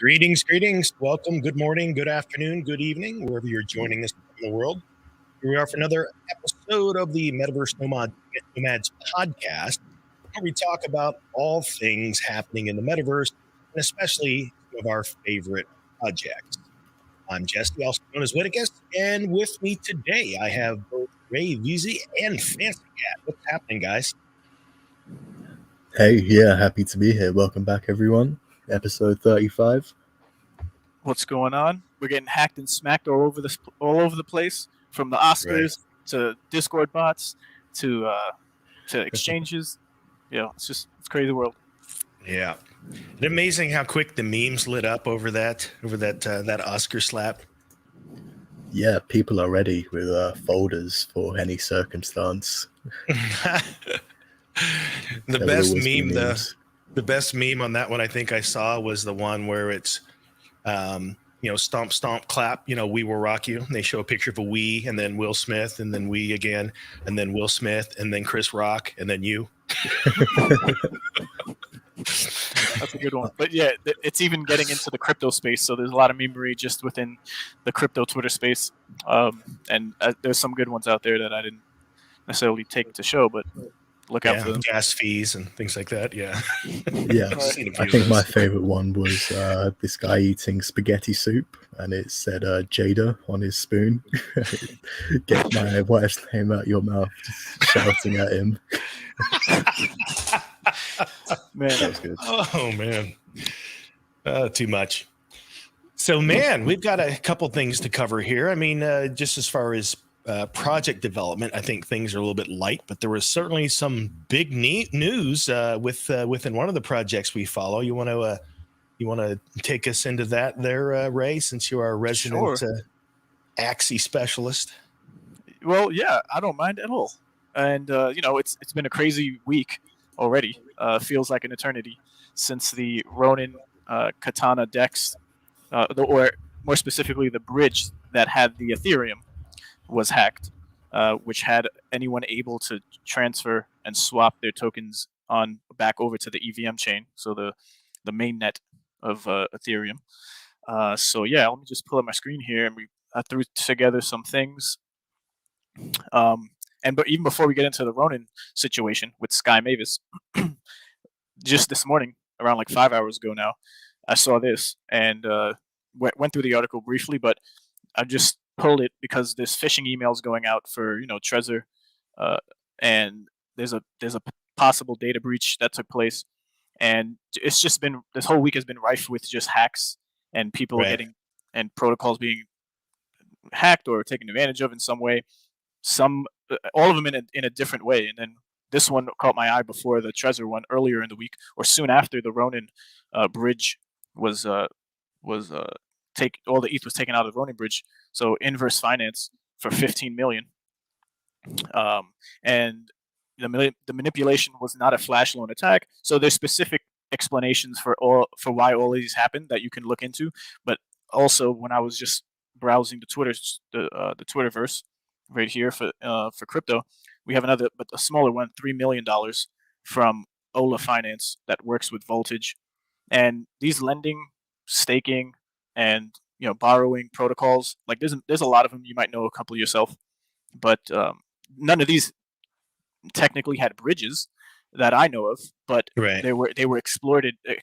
Greetings, greetings. Welcome. Good morning, good afternoon, good evening, wherever you're joining us in the world. Here we are for another episode of the Metaverse Nomads podcast, where we talk about all things happening in the metaverse, and especially some of our favorite projects. I'm Jesse, also known as Witticus, and with me today I have both Ray Veezy and Fancy Cat. What's happening, guys? Hey, yeah, happy to be here. Welcome back, everyone. Episode 35. What's going on? We're getting hacked and smacked all over the place, from the Oscars to Discord bots to exchanges. It's crazy world. Yeah, and amazing how quick the memes lit up over that Oscar slap. Yeah, people are ready with folders for any circumstance. The best meme on that one I think I saw was the one where it's stomp stomp clap, we will rock you, and they show a picture of a we and then Will Smith and then we again and then Will Smith and then Chris Rock and then you. That's a good one. But yeah, it's even getting into the crypto space, so there's a lot of memery just within the crypto Twitter space, and there's some good ones out there that I didn't necessarily take to show, but look out for them. Gas fees and things like that. Yeah. I think my favorite one was this guy eating spaghetti soup, and it said Jada on his spoon. Get my wife's name out your mouth, just shouting at him. Man, that was good. Oh man, too much. So man, we've got a couple things to cover here. I mean, just as far as project development, I think things are a little bit light, but there was certainly some big news within one of the projects we follow. You want to take us into that there, Ray, since you are a resident Axie specialist? Well, yeah, I don't mind at all. And it's been a crazy week already. Feels like an eternity since the Ronin Katana DEX, or more specifically, the bridge that had the Ethereum was hacked, which had anyone able to transfer and swap their tokens back over to the EVM chain, so the main net of Ethereum. So yeah, let me just pull up my screen here, and I threw together some things. But even before we get into the Ronin situation with Sky Mavis, just this morning, around like 5 hours ago now, I saw this and went through the article briefly, but I just pulled it because there's phishing emails going out for Trezor, and there's a possible data breach that took place, and it's just been, this whole week has been rife with just hacks and people getting, and protocols being hacked or taken advantage of in some way. All of them in a different way, and then this one caught my eye before the Trezor one earlier in the week, or soon after the Ronin bridge was all the ETH was taken out of the Ronin bridge. So inverse finance for 15 million, and the manipulation was not a flash loan attack. So there's specific explanations for why all of these happened that you can look into. But also, when I was just browsing the Twitterverse right here for crypto, we have another, but a smaller one, $3 million from Ola Finance that works with Voltage, and these lending, staking, and borrowing protocols, like there's a lot of them. You might know a couple yourself, but none of these technically had bridges that I know of, but they were exploded in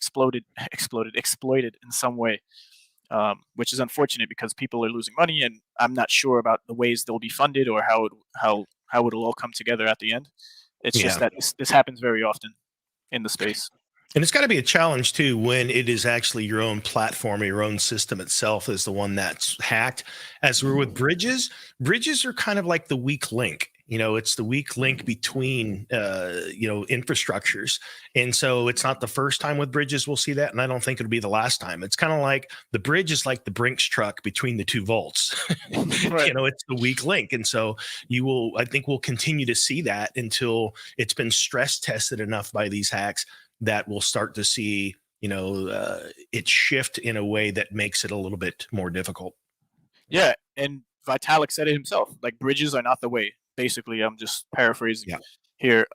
some way, which is unfortunate because people are losing money, and I'm not sure about the ways they'll be funded or how it'll all come together at the end. It's just that this happens very often in the space. And it's got to be a challenge too when it is actually your own platform or your own system itself is the one that's hacked. As we're with bridges are kind of like the weak link. It's the weak link between infrastructures. And so it's not the first time with bridges we'll see that, and I don't think it'll be the last time. It's kind of like the bridge is like the Brinks truck between the two vaults. Right. It's the weak link. And so I think we'll continue to see that until it's been stress tested enough by these hacks that we'll start to see, it shift in a way that makes it a little bit more difficult. Yeah, and Vitalik said it himself, like bridges are not the way. Basically, I'm just paraphrasing here.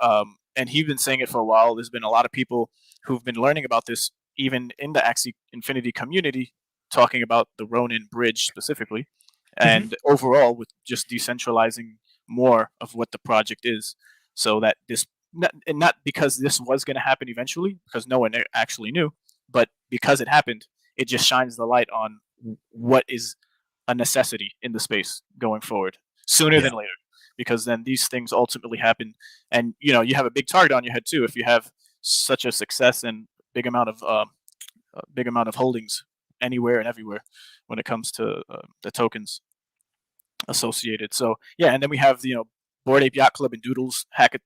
And he's been saying it for a while. There's been a lot of people who've been learning about this even in the Axie Infinity community, talking about the Ronin bridge specifically, and overall with just decentralizing more of what the project is, so that this not because this was going to happen eventually, because no one actually knew, but because it happened, it just shines the light on what is a necessity in the space going forward sooner than later, because then these things ultimately happen, and you have a big target on your head too if you have such a success and big amount of holdings anywhere and everywhere when it comes to the tokens associated. So yeah, and then we have Bored Ape Yacht Club and Doodles hack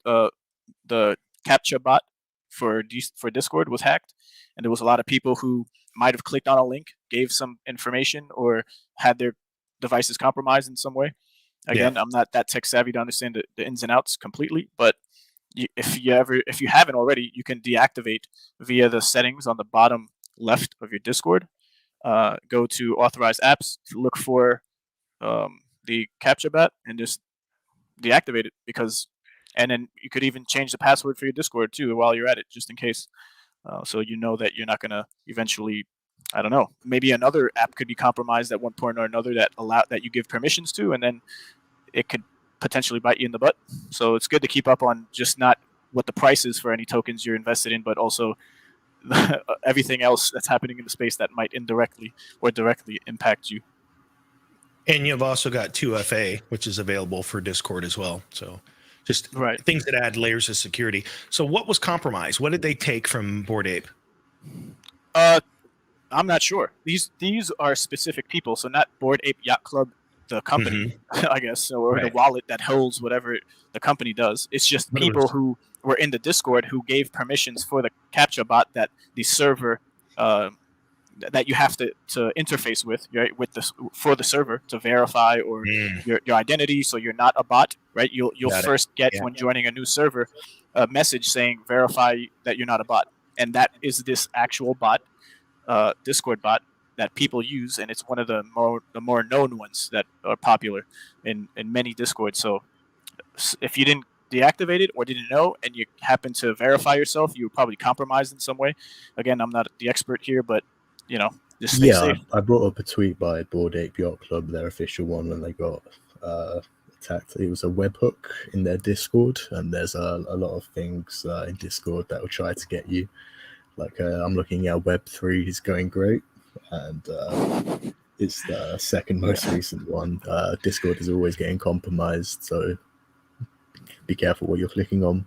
the captcha bot for Discord was hacked, and there was a lot of people who might have clicked on a link, gave some information, or had their devices compromised in some way. Again, I'm not that tech savvy to understand the ins and outs completely, but if you haven't already, you can deactivate via the settings on the bottom left of your Discord. Go to authorized apps, look for the captcha bot, and just deactivate it, and then you could even change the password for your Discord too while you're at it, just in case. So that you're not going to eventually, I don't know, maybe another app could be compromised at one point or another that you give permissions to, and then it could potentially bite you in the butt. So it's good to keep up on just not what the price is for any tokens you're invested in, but also everything else that's happening in the space that might indirectly or directly impact you. And you've also got 2FA, which is available for Discord as well. So just things that add layers of security. So what was compromised? What did they take from Bored Ape? I'm not sure. These are specific people, so not Bored Ape Yacht Club, the company, I guess, or the wallet that holds whatever the company does. It's just people who were in the Discord who gave permissions for the captcha bot that the server that you have to interface with, right, for the server to verify or your identity, so you're not a bot, right? You'll first get when joining a new server a message saying verify that you're not a bot, and that is this actual bot, Discord bot that people use, and it's one of the more known ones that are popular in many Discords. So if you didn't deactivate it or didn't know, and you happen to verify yourself, you were probably compromised in some way. Again, I'm not the expert here, but just stay safe. I brought up a tweet by Bored Ape Yacht Club, their official one, when they got attacked. It was a webhook in their Discord, and there's a lot of things in Discord that will try to get you. Like I'm looking at Web3 is going great, and it's the second most recent one. Discord is always getting compromised, so be careful what you're clicking on.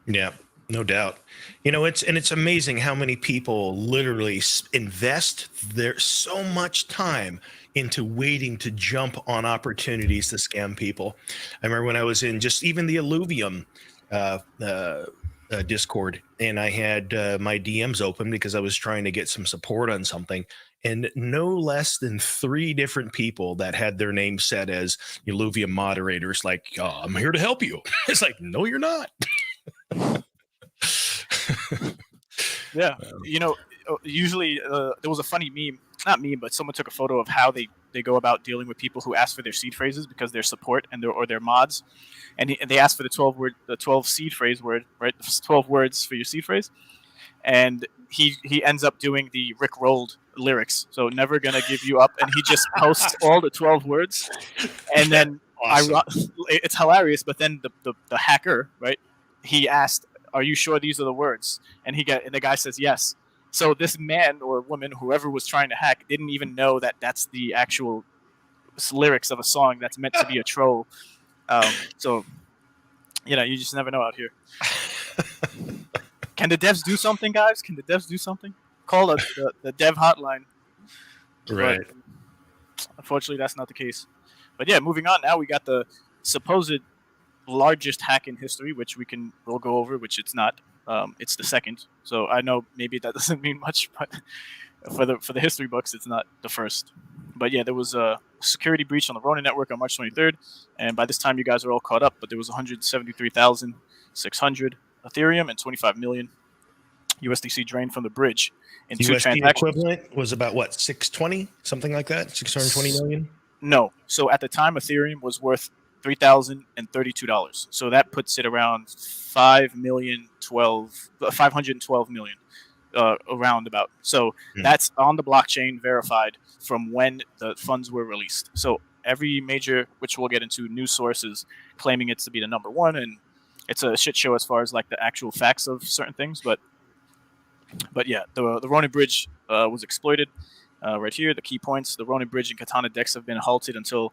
Yeah. No doubt. It's amazing how many people literally invest so much time into waiting to jump on opportunities to scam people. I remember when I was in just even the Illuvium Discord, and I had my DMs open because I was trying to get some support on something, and no less than 3 different people that had their name set as Illuvium moderators, like, oh, I'm here to help you. It's like, no, you're not. Yeah, usually there was a funny meme, not meme, but someone took a photo of how they go about dealing with people who ask for their seed phrases because they're support and their mods, and they ask for the 12 seed phrase word, right? 12 words for your seed phrase, and he ends up doing the Rick Rolled lyrics, so never gonna give you up, and he just posts all the 12 words, and then it's hilarious. But then the hacker, right? He asked, "Are you sure these are the words?" And the guy says yes. So this man or woman, whoever was trying to hack, didn't even know that that's the actual lyrics of a song that's meant to be a troll. So you just never know out here. Can the devs do something, guys? Can the devs do something? Call the dev hotline. Right. But unfortunately, that's not the case. But yeah, moving on. Now we got the supposed largest hack in history, which we'll go over, which it's not. It's the second. So I know maybe that doesn't mean much, but for the history books, it's not the first. But yeah, there was a security breach on the Ronin network on March 23rd, and by this time you guys are all caught up. But there was 173,600 Ethereum and 25 million USDC drained from the bridge in 2 transactions. Equivalent was about what, 620, something like that, 620 million. No, so at the time Ethereum was worth $3,032. So that puts it around 512 million. around about. So that's on the blockchain, verified from when the funds were released. So every major, which we'll get into, news sources claiming it to be the number one, and it's a shit show as far as like the actual facts of certain things. But yeah, the Ronin Bridge was exploited. Right here, the key points: the Ronin Bridge and Katana decks have been halted until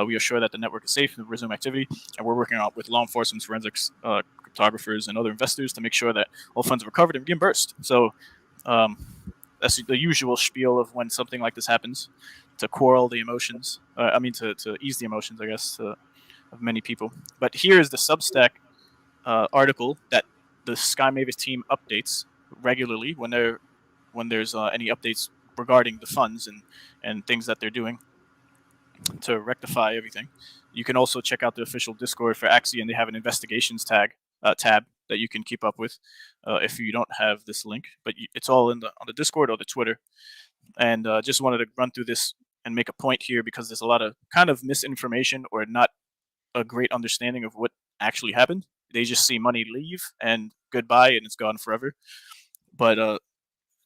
we are sure that the network is safe and resume activity. And we're working out with law enforcement, forensics, cryptographers, and other investors to make sure that all funds are recovered and reimbursed. So that's the usual spiel of when something like this happens, to quarrel the emotions. To ease the emotions, I guess, of many people. But here is the Substack article that the Sky Mavis team updates regularly when there's any updates regarding the funds and things that they're doing to rectify everything. You can also check out the official Discord for Axie, and they have an investigations tab that you can keep up with if you don't have this link. But it's all on the Discord or the Twitter. And just wanted to run through this and make a point here, because there's a lot of kind of misinformation or not a great understanding of what actually happened. They just see money leave and goodbye, and it's gone forever. But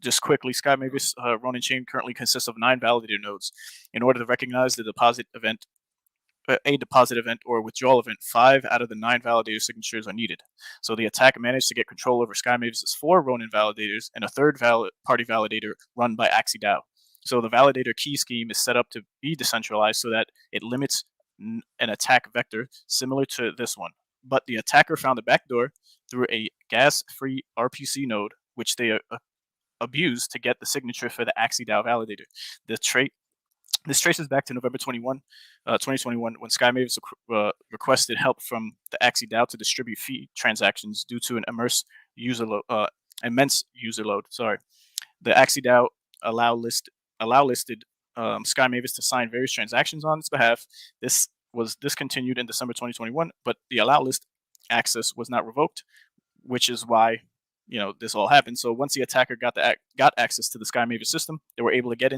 just quickly, Sky Mavis Ronin chain currently consists of 9 validator nodes. In order to recognize the deposit event, a deposit event or withdrawal event, 5 out of the 9 validator signatures are needed. So the attack managed to get control over Sky Mavis's 4 Ronin validators and a third party validator run by Axie DAO. So the validator key scheme is set up to be decentralized so that it limits an attack vector similar to this one. But the attacker found a backdoor through a gas-free RPC node, which they abused to get the signature for the Axie DAO validator. This traces back to November 2021, when Sky Mavis requested help from the Axie DAO to distribute fee transactions due to an immense user load. The Axie DAO listed Sky Mavis to sign various transactions on its behalf. This was discontinued in December 2021, but the allow list access was not revoked, which is why this all happened. So once the attacker got access to the Sky Mavis system, they were able to get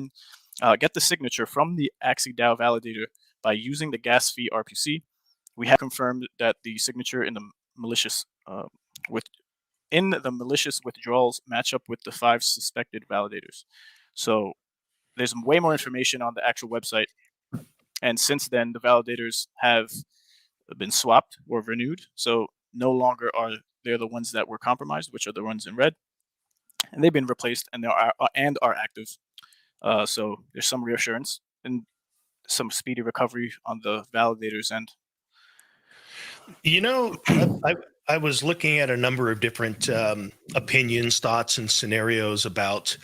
the signature from the Axie DAO validator by using the gas fee RPC. We have confirmed that the signature in the malicious withdrawals match up with the 5 suspected validators. So there's way more information on the actual website. And since then, the validators have been swapped or renewed. So no longer are they the ones that were compromised, which are the ones in red, and they've been replaced and are active. So there's some reassurance and some speedy recovery on the validators end. I was looking at a number of different opinions, thoughts, and scenarios about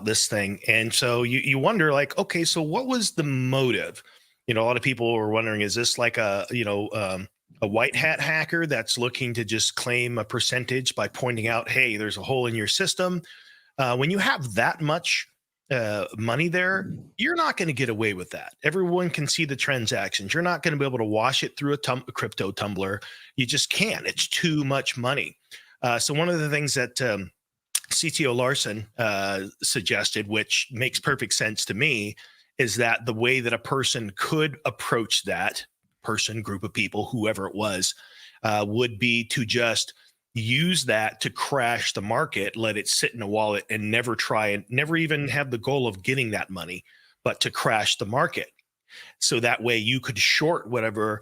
this thing, and so you wonder, like, okay, so what was the motive? A lot of people were wondering, is this like a white hat hacker that's looking to just claim a percentage by pointing out, hey, there's a hole in your system? When you have that much money there, you're not going to get away with that. Everyone can see the transactions. You're not going to be able to wash it through a crypto tumbler. You just can't. It's too much money. So one of the things that CTO Larson suggested, which makes perfect sense to me, is that the way that a person could approach that group of people, whoever it was, would be to just use that to crash the market, let it sit in a wallet, and never even have the goal of getting that money, but to crash the market. So that way you could short whatever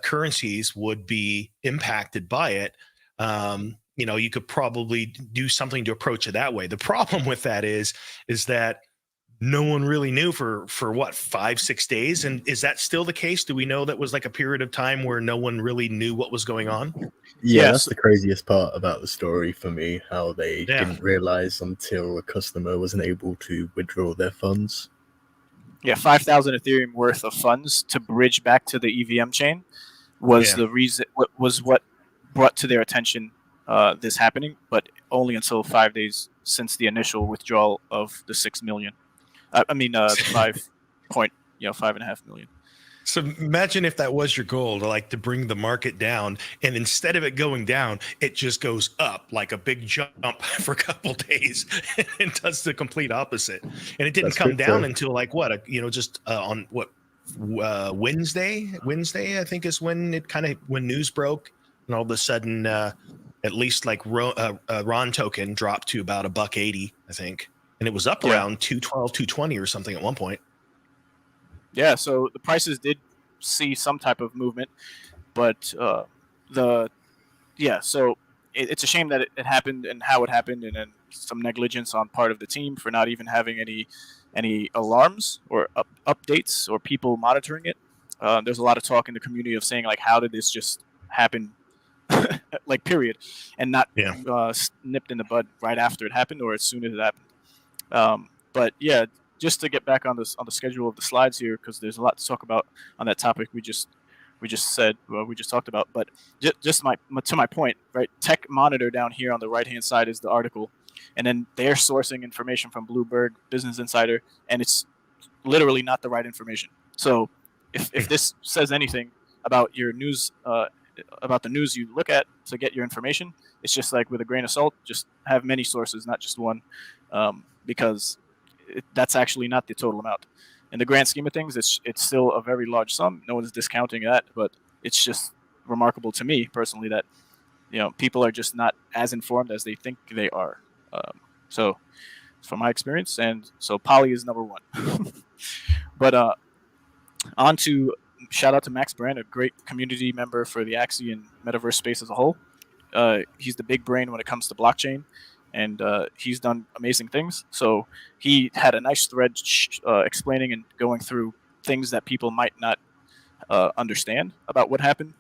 currencies would be impacted by it. You could probably do something to approach it that way. The problem with that is that no one really knew for what, 5-6 days. And is that still the case? Do we know that was like a period of time where no one really knew what was going on? Yeah, that's the craziest part about the story for me, how they didn't realize until a customer wasn't able to withdraw their funds. Yeah, 5,000 Ethereum worth of funds to bridge back to the EVM chain was the reason, was what brought to their attention this happening, but only until 5 days since the initial withdrawal of the 6 million. 5.5 million. So imagine if that was your goal, to bring the market down, and instead of it going down, it just goes up like a big jump for a couple days and does the complete opposite. And it didn't come down until on Wednesday, I think, is when when news broke, and all of a sudden at least like Ron token dropped to about $1.80, I think, and it was up around 212, 220 or something at one point. Yeah, so the prices did see some type of movement, but so it's a shame that it happened and how it happened, and then some negligence on part of the team for not even having any alarms or updates or people monitoring it. There's a lot of talk in the community of saying like, how did this just happen, like period, and not nipped in the bud right after it happened or as soon as it happened. But yeah, just to get back on the schedule of the slides here, because there's a lot to talk about on that topic we just talked about. But just to my point, right? Tech Monitor down here on the right hand side is the article, and then they're sourcing information from Bloomberg, Business Insider, and it's literally not the right information. So if this says anything about your news, about the news you look at to get your information, it's just like with a grain of salt. Just have many sources, not just one, because that's actually not the total amount. In the grand scheme of things, it's still a very large sum. No one's discounting that, but it's just remarkable to me personally that people are just not as informed as they think they are. So, from my experience, and so Poly is number one. But on to shout out to Max Brand, a great community member for the Axie and Metaverse space as a whole. He's the big brain when it comes to blockchain, and he's done amazing things. So he had a nice thread explaining and going through things that people might not understand about what happened,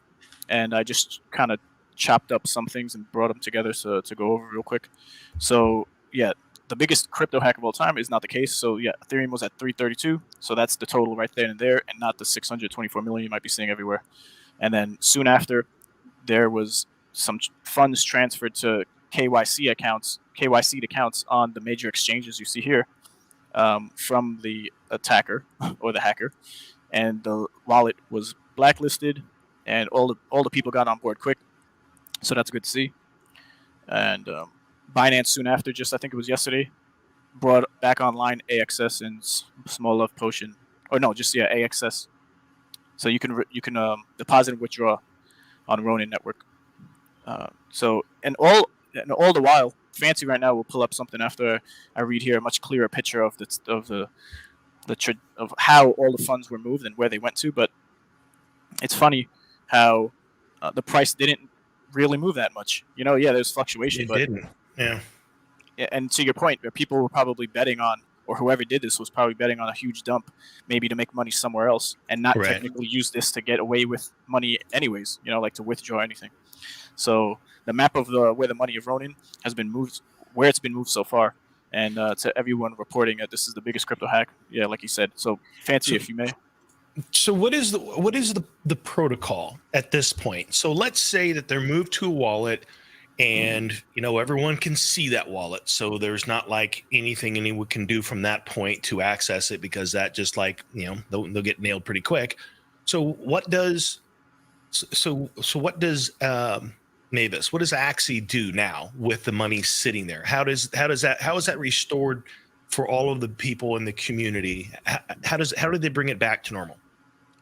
and I just kind of chopped up some things and brought them together to go over real quick. So yeah, the biggest crypto hack of all time is not the case. So yeah, Ethereum was at 332, so that's the total right there and there, and not the 624 million you might be seeing everywhere. And then soon after, there was some funds transferred to KYC accounts on the major exchanges you see here, from the attacker or the hacker, and the wallet was blacklisted, and all the people got on board quick, so that's good to see. And Binance soon after, just I think it was yesterday, brought back online AXS and Small Love Potion, or no, just AXS, so you can deposit and withdraw on Ronin network. So all the while, Fancy right now will pull up something after I read here a much clearer picture of of how all the funds were moved and where they went to. But it's funny how the price didn't really move that much. There's fluctuation, but didn't. Yeah. And to your point, people were probably betting on, or whoever did this was probably betting on a huge dump, maybe to make money somewhere else, and not technically use this to get away with money anyways. Like to withdraw anything. So the map of where the money of Ronin has been moved, where it's been moved so far, and to everyone reporting that this is the biggest crypto hack. Yeah, like you said. So Fancy, if you may. So what is the protocol at this point? So let's say that they're moved to a wallet, and everyone can see that wallet. So there's not like anything anyone can do from that point to access it, because that just they'll get nailed pretty quick. So what does Mavis, what does Axie do now with the money sitting there? How is that restored for all of the people in the community? How do they bring it back to normal?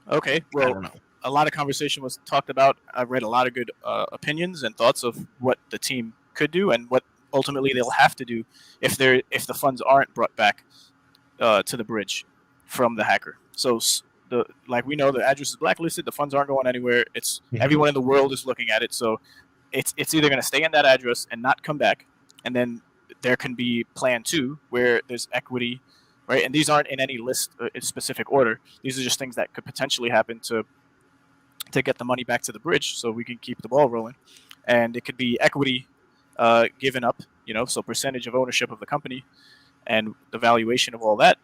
Okay, well, I don't know. A lot of conversation was talked about. I read a lot of good opinions and thoughts of what the team could do and what ultimately they'll have to do if the funds aren't brought back to the bridge from the hacker. So we know the address is blacklisted. The funds aren't going anywhere. It's everyone in the world is looking at it. So it's either going to stay in that address and not come back, and then there can be plan 2 where there's equity, right? And these aren't in any list in specific order. These are just things that could potentially happen to get the money back to the bridge, so we can keep the ball rolling. And it could be equity given up, so percentage of ownership of the company and the valuation of all that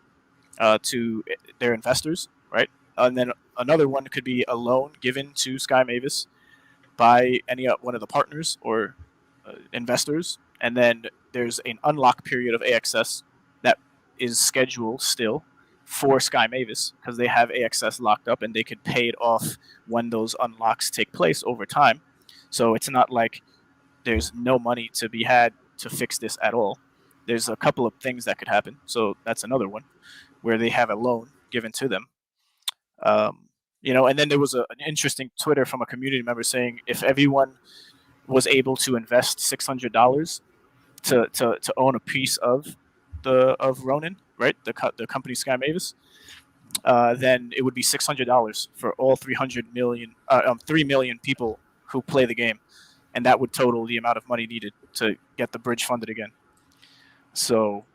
to their investors, right? And then another one could be a loan given to Sky Mavis by any one of the partners or investors. And then there's an unlock period of AXS that is scheduled still for Sky Mavis, because they have AXS locked up and they could pay it off when those unlocks take place over time. So it's not like there's no money to be had to fix this at all. There's a couple of things that could happen. So that's another one where they have a loan given to them. And then there was an interesting Twitter from a community member saying if everyone was able to invest $600 to own a piece of Ronin, right? The company Sky Mavis. Then it would be $600 for all 3 million people who play the game, and that would total the amount of money needed to get the bridge funded again. So,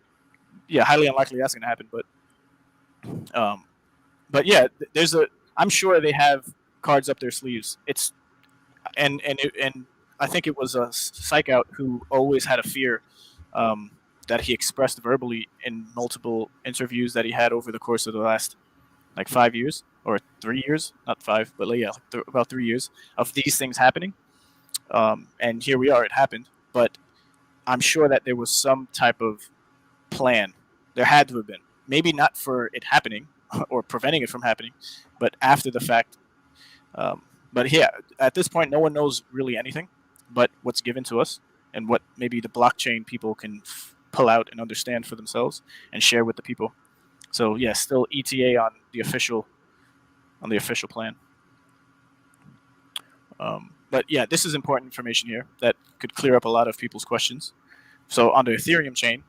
yeah, highly unlikely that's going to happen. But yeah, I'm sure they have cards up their sleeves. And I think it was a psych out who always had a fear that he expressed verbally in multiple interviews that he had over the course of the last like 5 years or 3 years, not five, but like, yeah, about 3 years of these things happening. And here we are, it happened. But I'm sure that there was some type of plan. There had to have been. Maybe not for it happening or preventing it from happening, but after the fact. But yeah, at this point, no one knows really anything but what's given to us and what maybe the blockchain people can pull out and understand for themselves and share with the people. So yeah, still ETA on the official plan. But yeah, this is important information here that could clear up a lot of people's questions. So on the Ethereum chain,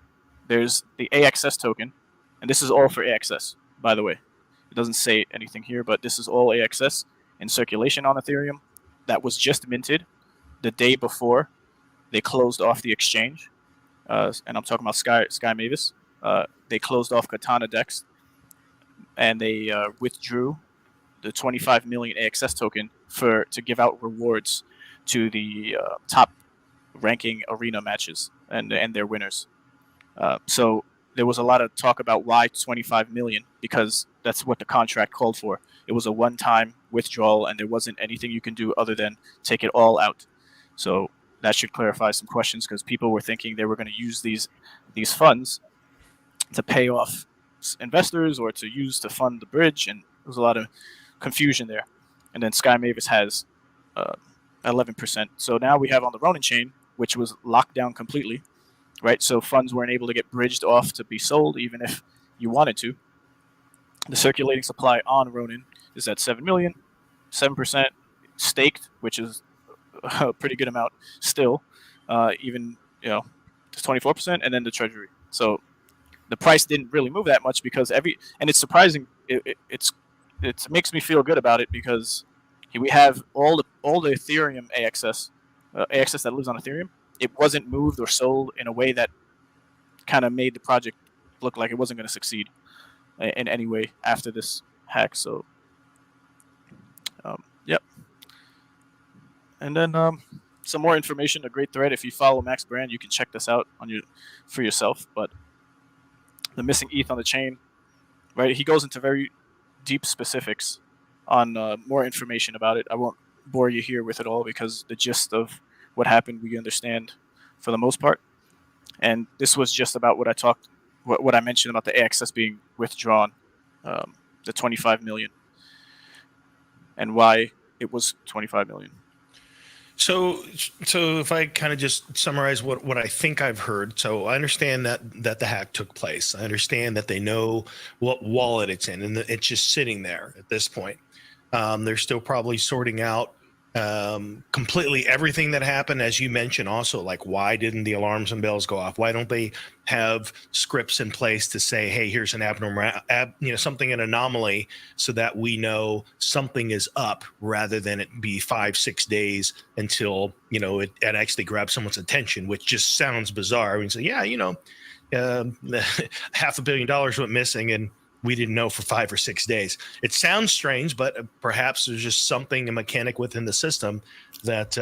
there's the AXS token, and this is all for AXS, by the way. It doesn't say anything here, but this is all AXS in circulation on Ethereum that was just minted the day before they closed off the exchange. And I'm talking about Sky Mavis. They closed off Katana Dex, and they withdrew the 25 million AXS token to give out rewards to the top ranking arena matches and their winners. So there was a lot of talk about why 25 million, because that's what the contract called for. It was a one-time withdrawal, and there wasn't anything you can do other than take it all out. So that should clarify some questions, because people were thinking they were going to use these funds to pay off investors or to use to fund the bridge, and there was a lot of confusion there. And then Sky Mavis has 11%. So now we have on the Ronin chain, which was locked down completely, right? So funds weren't able to get bridged off to be sold, even if you wanted to. The circulating supply on Ronin is at 7 million, 7% staked, which is a pretty good amount still, even, to 24%, and then the treasury. So the price didn't really move that much because and it's surprising. It makes me feel good about it because we have all the Ethereum AXS that lives on Ethereum. It wasn't moved or sold in a way that kind of made the project look like it wasn't going to succeed in any way after this hack. So, yep. And then some more information, a great thread. If you follow Max Brand, you can check this out for yourself. But the missing ETH on the chain, right? He goes into very deep specifics on more information about it. I won't bore you here with it all because the gist of what happened we understand for the most part. And this was just about what I mentioned about the AXS being withdrawn, the 25 million, and why it was 25 million. So if I kind of just summarize what I think I've heard, so I understand that the hack took place. I understand that they know what wallet it's in, and it's just sitting there at this point. They're still probably sorting out completely everything that happened, as you mentioned. Also, like, why didn't the alarms and bells go off? Why don't they have scripts in place to say, hey, here's an something, an anomaly, so that we know something is up, rather than it be 5-6 days until it actually grabs someone's attention, which just sounds bizarre. I mean, so yeah, $500 million went missing, and we didn't know for 5 or 6 days. It sounds strange, but perhaps there's just something, a mechanic within the system that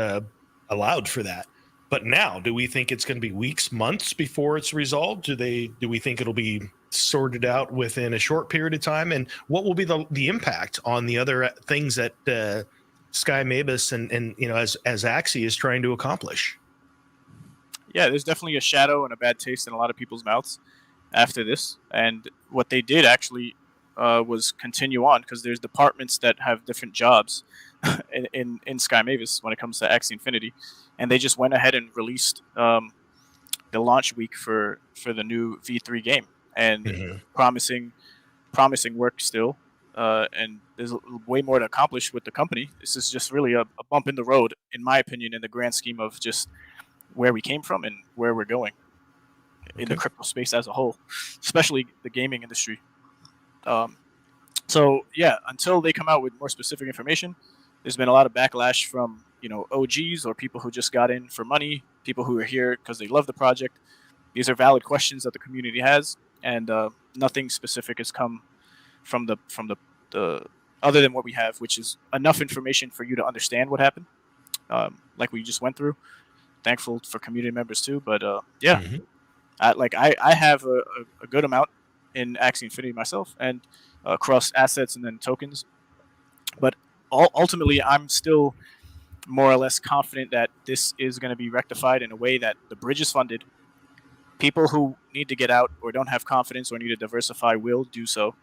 allowed for that. But now, do we think it's going to be weeks, months before it's resolved? Do we think it'll be sorted out within a short period of time? And what will be the impact on the other things that Sky Mavis and as Axie is trying to accomplish? Yeah, there's definitely a shadow and a bad taste in a lot of people's mouths after this. And what they did actually was continue on, because there's departments that have different jobs in Sky Mavis when it comes to Axie Infinity, and they just went ahead and released the launch week for the new V3 game, and promising work still. and there's way more to accomplish with the company. This is just really a bump in the road, in my opinion, in the grand scheme of just where we came from and where we're going in the crypto space as a whole, especially the gaming industry. So yeah, until they come out with more specific information, there's been a lot of backlash from OGs or people who just got in for money, people who are here because they love the project. These are valid questions that the community has, and nothing specific has come from the other than what we have, which is enough information for you to understand what happened, like we just went through. Thankful for community members too, but yeah, I have a good amount in Axie Infinity myself, and across assets and then tokens. But ultimately, I'm still more or less confident that this is going to be rectified in a way that the bridge is funded. People who need to get out or don't have confidence or need to diversify will do so.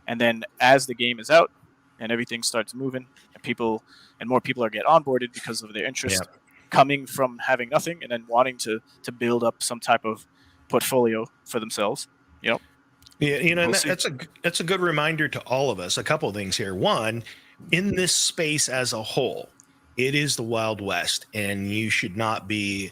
And then as the game is out and everything starts moving, and more people are get onboarded because of their interest coming from having nothing and then wanting to build up some type of portfolio for themselves. Yeah, and that's a good reminder to all of us. A couple of things here. One, in this space as a whole, it is the Wild West, and you should not be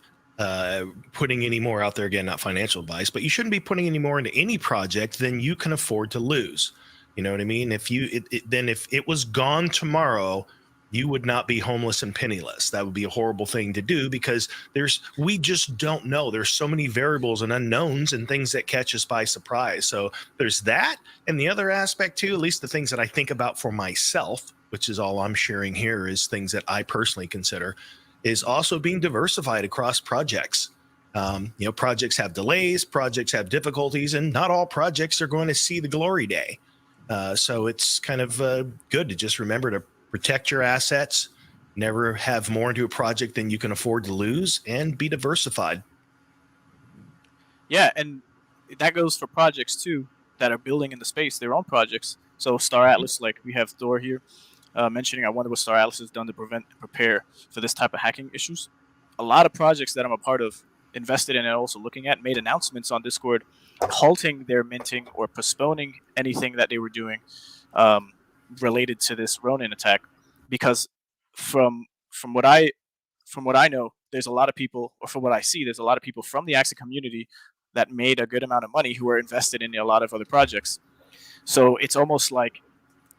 putting any more out there. Again, not financial advice, but you shouldn't be putting any more into any project than you can afford to lose. You know what I mean? If it was gone tomorrow, you would not be homeless and penniless. That would be a horrible thing to do, because we just don't know. There's so many variables and unknowns and things that catch us by surprise. So there's that. And the other aspect too, at least the things that I think about for myself, which is all I'm sharing here, is things that I personally consider, is also being diversified across projects. Projects have delays, projects have difficulties, and not all projects are going to see the glory day. So it's kind of good to just remember to protect your assets, never have more into a project than you can afford to lose, and be diversified. Yeah, and that goes for projects too that are building in the space, their own projects. So Star Atlas, like we have Thor here mentioning, I wonder what Star Atlas has done to prepare for this type of hacking issues. A lot of projects that I'm a part of, invested in, and also looking at, made announcements on Discord halting their minting or postponing anything that they were doing related to this Ronin attack, because from what I know, there's a lot of people, or from what I see, there's a lot of people from the Axie community that made a good amount of money who are invested in a lot of other projects. So it's almost like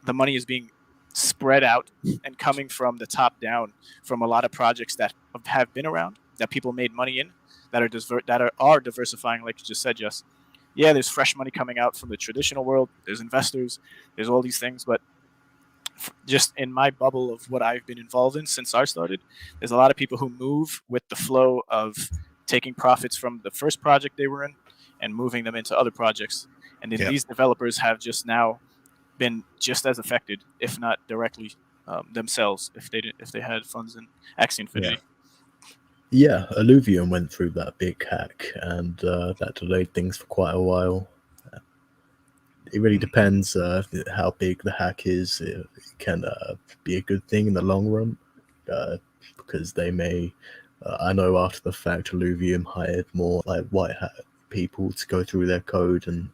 the money is being spread out and coming from the top down from a lot of projects that have been around, that people made money in, that are diversifying, like you just said, Jess. Yeah, there's fresh money coming out from the traditional world. There's investors. There's all these things, but just in my bubble of what I've been involved in since I started, there's a lot of people who move with the flow of taking profits from the first project they were in and moving them into other projects. And then these developers have just now been just as affected, if not directly themselves, if they had funds in Axie Infinity. Yeah, Alluvium went through that big hack, and that delayed things for quite a while. It really depends how big the hack is. It can be a good thing in the long run, because they may, I know after the fact, Alluvium hired more like white hat people to go through their code and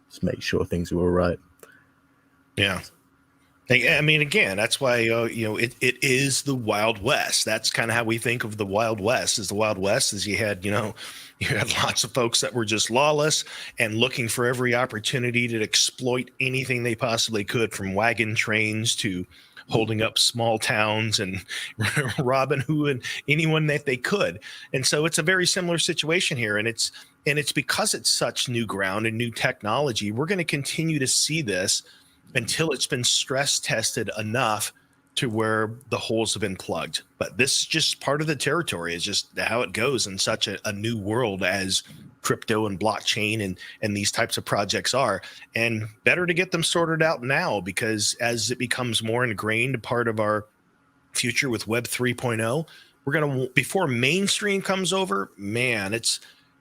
just make sure things were all right. Yeah. I mean, again, that's why, it is the Wild West. That's kind of how we think of the Wild West. Is the Wild West is you had lots of folks that were just lawless and looking for every opportunity to exploit anything they possibly could, from wagon trains to holding up small towns and robbing who and anyone that they could. And so it's a very similar situation here. And it's because it's such new ground and new technology, we're going to continue to see this until it's been stress tested enough to where the holes have been plugged. But this is just part of the territory. It's just how it goes in such a new world as crypto and blockchain and these types of projects are. And better to get them sorted out now, because as it becomes more ingrained part of our future with Web 3.0, we're going to, before mainstream comes over, man,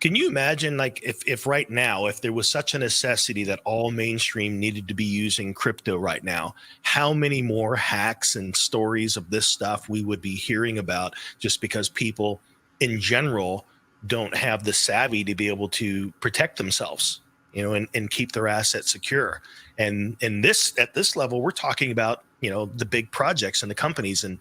can you imagine, like, if right now, if there was such a necessity that all mainstream needed to be using crypto right now, how many more hacks and stories of this stuff we would be hearing about, just because people in general don't have the savvy to be able to protect themselves. and keep their assets secure. And at this level, we're talking about, the big projects and the companies, and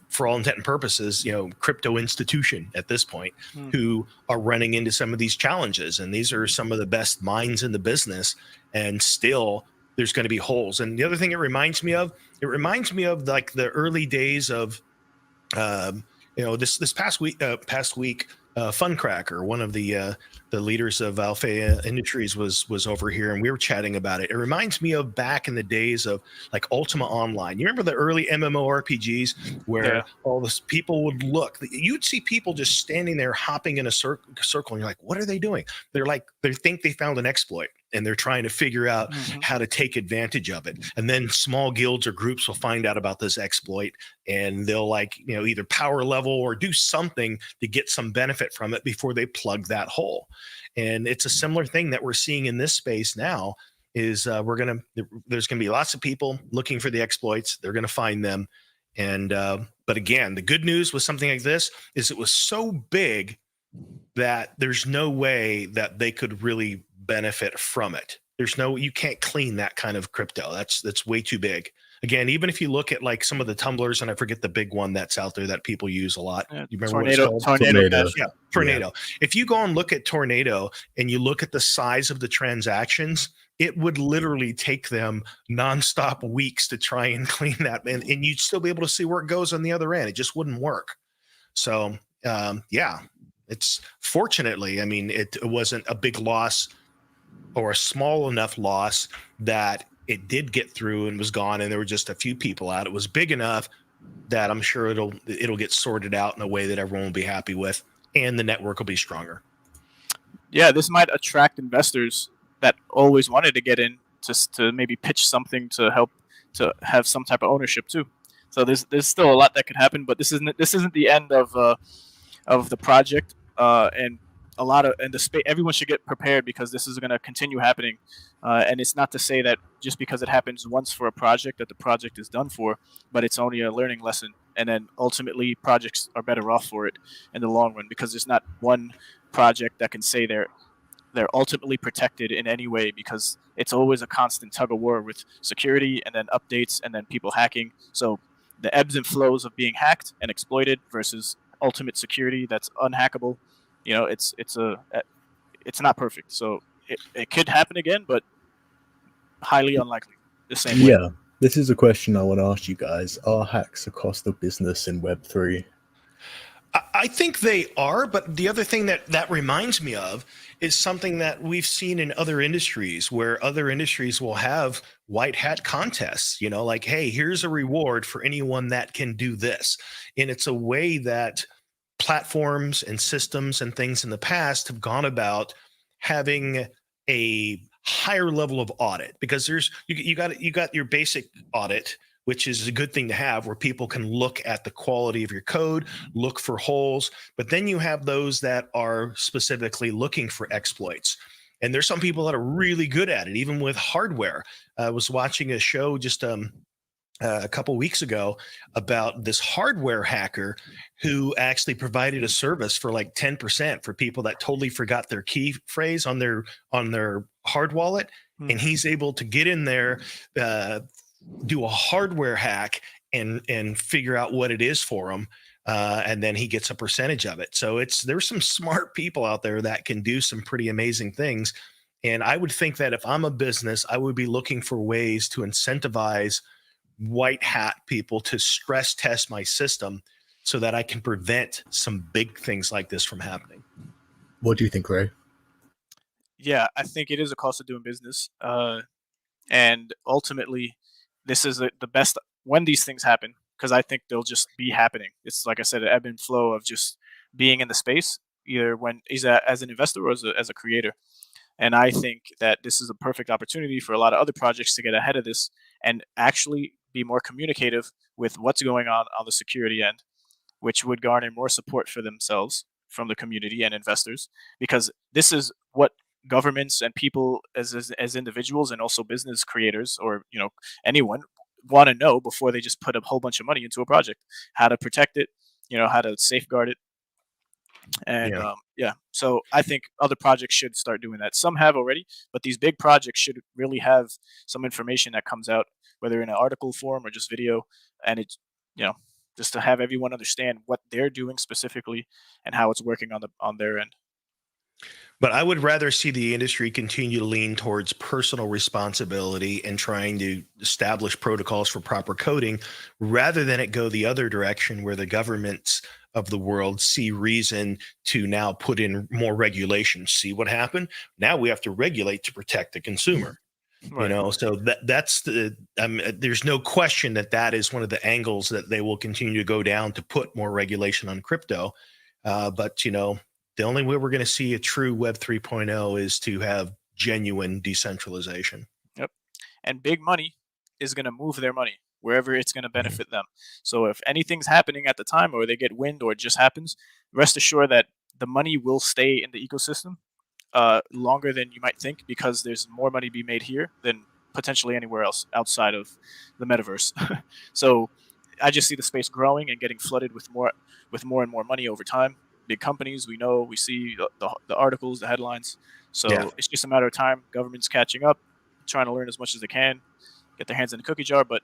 for all intent and purposes, crypto institution at this point, who are running into some of these challenges. And these are some of the best minds in the business, and still there's going to be holes. And the other thing it reminds me of like the early days of, this past week, Funcracker, one of the leaders of Alpha Industries, was over here, and we were chatting about it. It reminds me of back in the days of like Ultima Online. You remember the early MMORPGs where all this people would look, you'd see people just standing there hopping in a circle, and you're like, what are they doing? They think they found an exploit, and they're trying to figure out how to take advantage of it. And then small guilds or groups will find out about this exploit, and they'll either power level or do something to get some benefit from it before they plug that hole. And it's a similar thing that we're seeing in this space now. Is there's going to be lots of people looking for the exploits. They're going to find them. And but again, the good news with something like this is it was so big that there's no way that they could really benefit from it. You can't clean that kind of crypto. That's way too big. Again, even if you look at like some of the tumblers, and I forget the big one that's out there that people use a lot. You remember what it's called? Tornado. Yeah, Tornado. Yeah. If you go and look at Tornado and you look at the size of the transactions, it would literally take them nonstop weeks to try and clean that, and you'd still be able to see where it goes on the other end. It just wouldn't work. So it's fortunately, it wasn't a big loss or a small enough loss that it did get through and was gone, and there were just a few people out. It was big enough that I'm sure it'll get sorted out in a way that everyone will be happy with, and the network will be stronger. Yeah, this might attract investors that always wanted to get in, just to maybe pitch something to help to have some type of ownership too. So there's still a lot that could happen, but this isn't the end of the project, and the space. Everyone should get prepared, because this is going to continue happening, and it's not to say that just because it happens once for a project that the project is done for, but it's only a learning lesson, and then ultimately projects are better off for it in the long run, because there's not one project that can say they're ultimately protected in any way, because it's always a constant tug of war with security, and then updates, and then people hacking. So the ebbs and flows of being hacked and exploited versus ultimate security that's unhackable. It's not perfect. So it could happen again, but highly unlikely. The same way. Yeah, this is a question I want to ask you guys. Are hacks a cost of business in Web3? I think they are, but the other thing that reminds me of is something that we've seen in other industries, where other industries will have white hat contests, like, hey, here's a reward for anyone that can do this. And it's a way that platforms and systems and things in the past have gone about having a higher level of audit, because you got your basic audit, which is a good thing to have, where people can look at the quality of your code, look for holes. But then you have those that are specifically looking for exploits. And there's some people that are really good at it, even with hardware. I was watching a show just a couple weeks ago about this hardware hacker who actually provided a service for like 10% for people that totally forgot their key phrase on their hard wallet. And he's able to get in there, do a hardware hack, and figure out what it is for them, and then he gets a percentage of it. So there's some smart people out there that can do some pretty amazing things. And I would think that if I'm a business, I would be looking for ways to incentivize white hat people to stress test my system, so that I can prevent some big things like this from happening. What do you think, Ray? Yeah, I think it is a cost of doing business, and ultimately, this is the best when these things happen, because I think they'll just be happening. It's like I said, an ebb and flow of just being in the space, either when as an investor or as a creator. And I think that this is a perfect opportunity for a lot of other projects to get ahead of this and actually be more communicative with what's going on the security end, which would garner more support for themselves from the community and investors, because this is what governments and people as individuals, and also business creators, or anyone, want to know before they just put a whole bunch of money into a project: how to protect it, how to safeguard it. And Yeah. so I think other projects should start doing that. Some have already, but these big projects should really have some information that comes out, whether in an article form or just video, and it's, just to have everyone understand what they're doing specifically and how it's working on their end. But I would rather see the industry continue to lean towards personal responsibility and trying to establish protocols for proper coding rather than it go the other direction where the governments of the world see reason to now put in more regulations. See what happened? Now we have to regulate to protect the consumer. Right. So that's there's no question that that is one of the angles that they will continue to go down to put more regulation on crypto. But the only way we're going to see a true Web 3.0 is to have genuine decentralization. Yep. And big money is going to move their money wherever it's going to benefit them. So if anything's happening at the time, or they get wind, or it just happens, rest assured that the money will stay in the ecosystem longer than you might think, because there's more money to be made here than potentially anywhere else outside of the metaverse. So I just see the space growing and getting flooded with more and more money over time. Big companies, we see the articles, the headlines. So Yeah. it's just a matter of time. Government's catching up, trying to learn as much as they can, get their hands in the cookie jar. But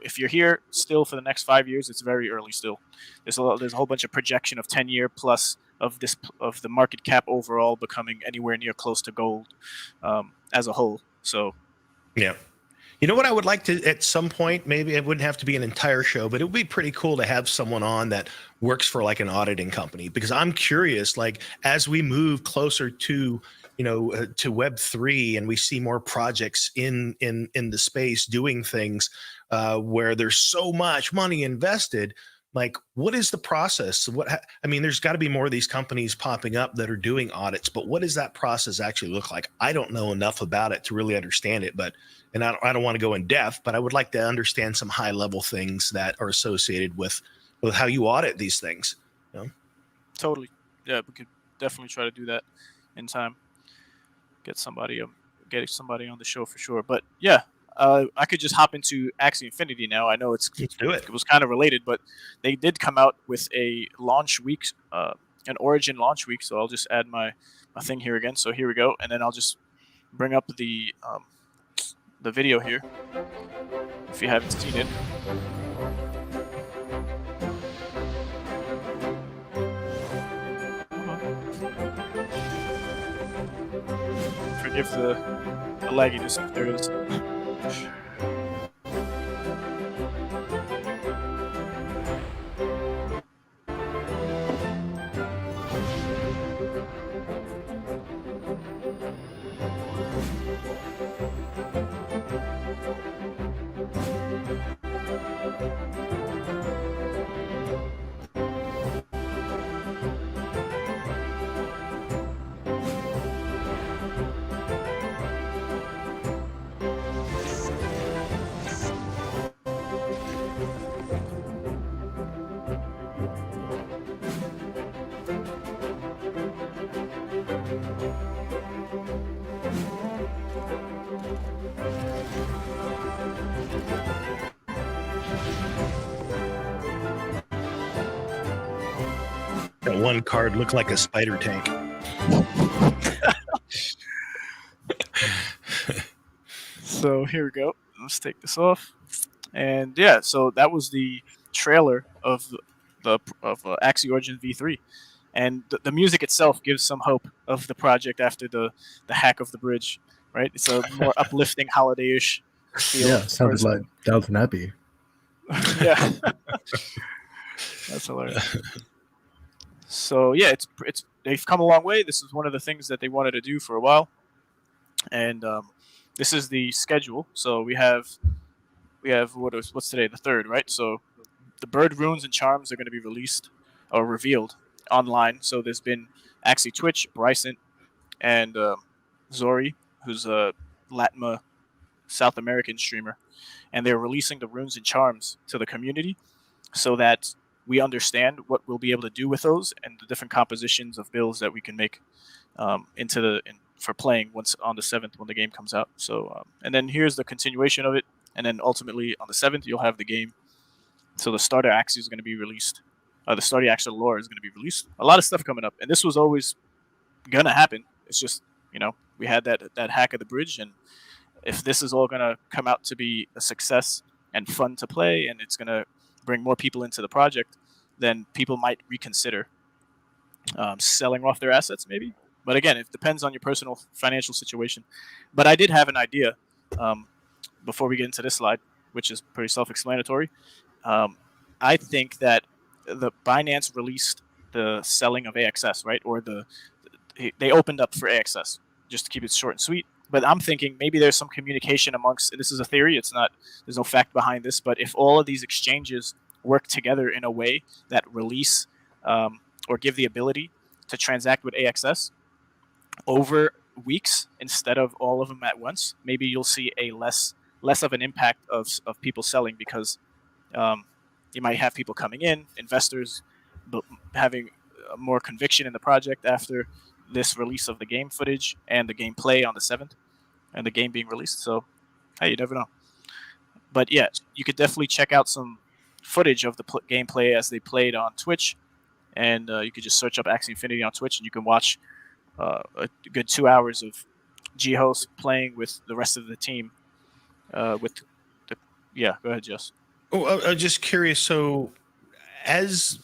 if you're here still for the next 5 years, it's very early still. There's a whole bunch of projection of 10-year plus of the market cap overall becoming anywhere near close to gold as a whole. So Yeah. You know what I would like to, at some point, maybe it wouldn't have to be an entire show, but it would be pretty cool to have someone on that works for like an auditing company, because I'm curious, like as we move closer to, to Web3 and we see more projects in the space doing things where there's so much money invested, like what is the process? There's got to be more of these companies popping up that are doing audits, but what does that process actually look like? I don't know enough about it to really understand it, and I don't want to go in depth, but I would like to understand some high level things that are associated with how you audit these things. Totally. Yeah, we could definitely try to do that in time. Get somebody on the show for sure. But yeah, I could just hop into Axie Infinity now. I know Let's do it. It was kind of related, but they did come out with a launch week, an Origin launch week. So I'll just add my thing here again. So here we go, and then I'll just bring up the video here if you haven't seen it. Forgive the lagginess if there is. That one card looked like a spider tank. So here we go. Let's take this off. And yeah, so that was the trailer of Axie Origin V3, and the music itself gives some hope of the project after the hack of the bridge. Right, it's a more uplifting, holiday-ish feel. Yeah, it sounded like Downton Abbey. Yeah, that's hilarious. So yeah, they've come a long way. This is one of the things that they wanted to do for a while, and this is the schedule. So we have what's today, the 3rd, right? So the bird runes and charms are going to be released or revealed online. So there's been Axie Twitch, Bryson, and Zori, who's a Latma South American streamer, and they're releasing the runes and charms to the community so that we understand what we'll be able to do with those and the different compositions of builds that we can make for playing once on the 7th when the game comes out. So and then here's the continuation of it, and then ultimately on the 7th you'll have the game. So the starter Axie is going to be released The Starry Action lore is going to be released. A lot of stuff coming up, and this was always going to happen. It's just, we had that hack of the bridge, and if this is all going to come out to be a success and fun to play, and it's going to bring more people into the project, then people might reconsider selling off their assets, maybe. But again, it depends on your personal financial situation. But I did have an idea before we get into this slide, which is pretty self-explanatory. I think that the Binance released the selling of AXS, right? Or they opened up for AXS, just to keep it short and sweet. But I'm thinking maybe there's some communication amongst, this is a theory, there's no fact behind this, but if all of these exchanges work together in a way that release or give the ability to transact with AXS over weeks instead of all of them at once, maybe you'll see a less of an impact of people selling, because you might have people coming in, investors having more conviction in the project after this release of the game footage and the gameplay on the 7th, and the game being released. So, hey, you never know. But yeah, you could definitely check out some footage of the gameplay as they played on Twitch, and you could just search up Axie Infinity on Twitch, and you can watch a good 2 hours of G-Host playing with the rest of the team. Go ahead, Jess. Oh, I'm just curious. So, as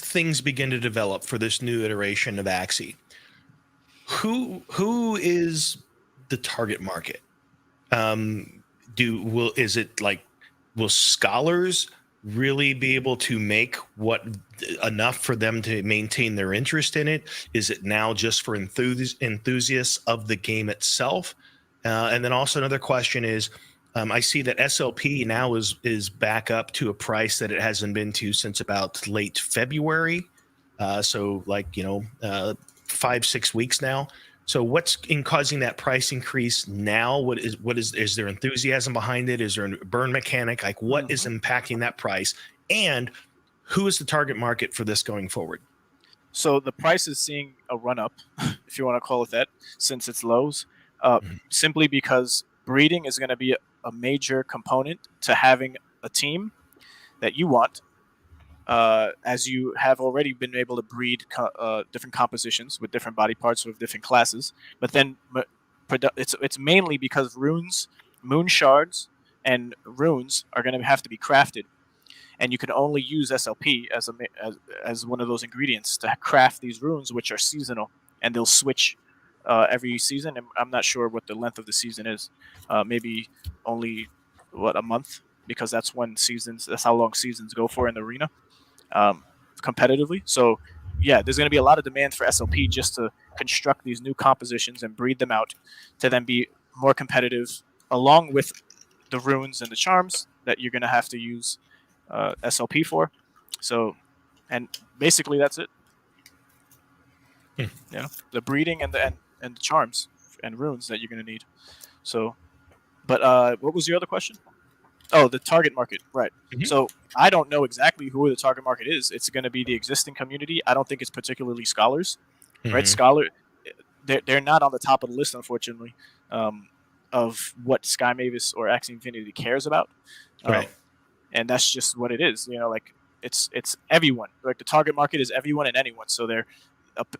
things begin to develop for this new iteration of Axie, who is the target market? Is it like, will scholars really be able to make enough for them to maintain their interest in it? Is it now just for enthusiasts of the game itself? And then also another question is, I see that SLP now is back up to a price that it hasn't been to since about late February. So 5-6 weeks now. So what's causing that price increase now? What is there enthusiasm behind it? Is there a burn mechanic? Like, what is impacting that price? And who is the target market for this going forward? So the price is seeing a run up, if you want to call it that, since its lows, simply because breeding is going to be a major component to having a team that you want. As you have already been able to breed different compositions with different body parts with different classes, but then it's mainly because runes, moon shards, and runes are going to have to be crafted, and you can only use SLP as one of those ingredients to craft these runes, which are seasonal, and they'll switch every season. And I'm not sure what the length of the season is. Maybe only a month, because that's how long seasons go for in the arena. Competitively. So yeah, there's going to be a lot of demand for SLP just to construct these new compositions and breed them out to then be more competitive, along with the runes and the charms that you're going to have to use SLP for. So, and basically that's it. The breeding and the charms and runes that you're going to need. So, but what was your other question? Oh, the target market, right. Mm-hmm. So I don't know exactly who the target market is. It's going to be the existing community. I don't think it's particularly scholars, right? They're not on the top of the list, unfortunately, of what Sky Mavis or Axie Infinity cares about. Right. And that's just what it is. It's everyone. Like, the target market is everyone and anyone. So they're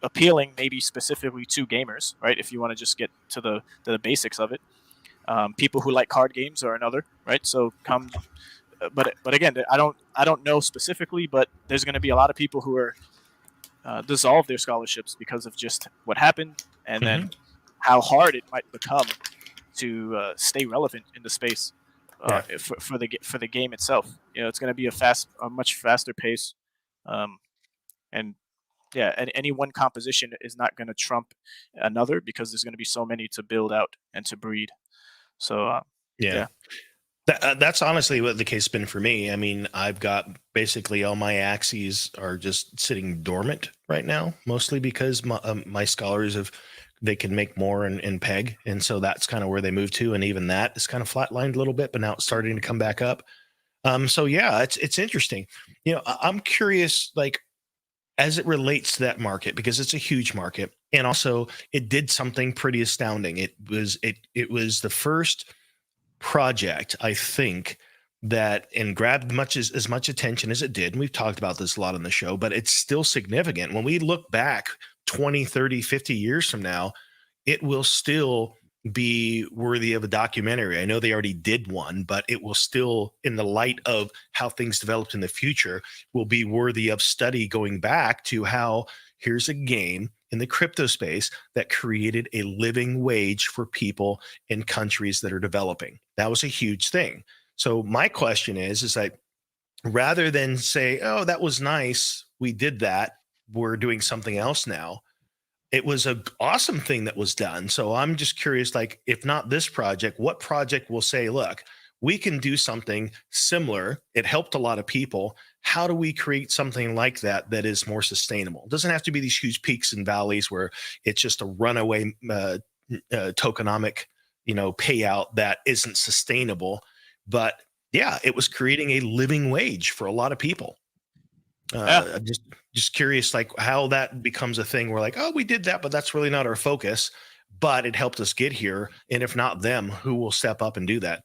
appealing maybe specifically to gamers, right? If you want to just get to the basics of it. People who like card games are another, right? So but again, I don't know specifically, but there's going to be a lot of people who are dissolve their scholarships because of just what happened, and then how hard it might become to stay relevant in the space for the game itself. It's going to be a much faster pace, and any one composition is not going to trump another, because there's going to be so many to build out and to breed. So that's honestly what the case has been for me. I mean, I've got basically all my Axies are just sitting dormant right now, mostly because my scholars they can make more in PEG, and so that's kind of where they move to, and even that is kind of flatlined a little bit, but now it's starting to come back up. So yeah, it's interesting. I'm curious, like, as it relates to that market, because it's a huge market, and also it did something pretty astounding. It was the first project, I think, that and grabbed as much attention as it did. And we've talked about this a lot on the show, but it's still significant. When we look back 20, 30, 50 years from now, it will still be worthy of a documentary. I know they already did one, but it will still, in the light of how things developed in the future, will be worthy of study, going back to how here's a game in the crypto space that created a living wage for people in countries that are developing. That was a huge thing. So my question is like, rather than say, oh, that was nice, we did that, we're doing something else now. It was an awesome thing that was done. So I'm just curious, like, if not this project, what project will say, look, we can do something similar. It helped a lot of people. How do we create something like that that is more sustainable? It doesn't have to be these huge peaks and valleys where it's just a runaway tokenomic, payout that isn't sustainable. But yeah, it was creating a living wage for a lot of people. I'm just curious, like, how that becomes a thing. We're like, oh, we did that, but that's really not our focus. But it helped us get here. And if not them, who will step up and do that?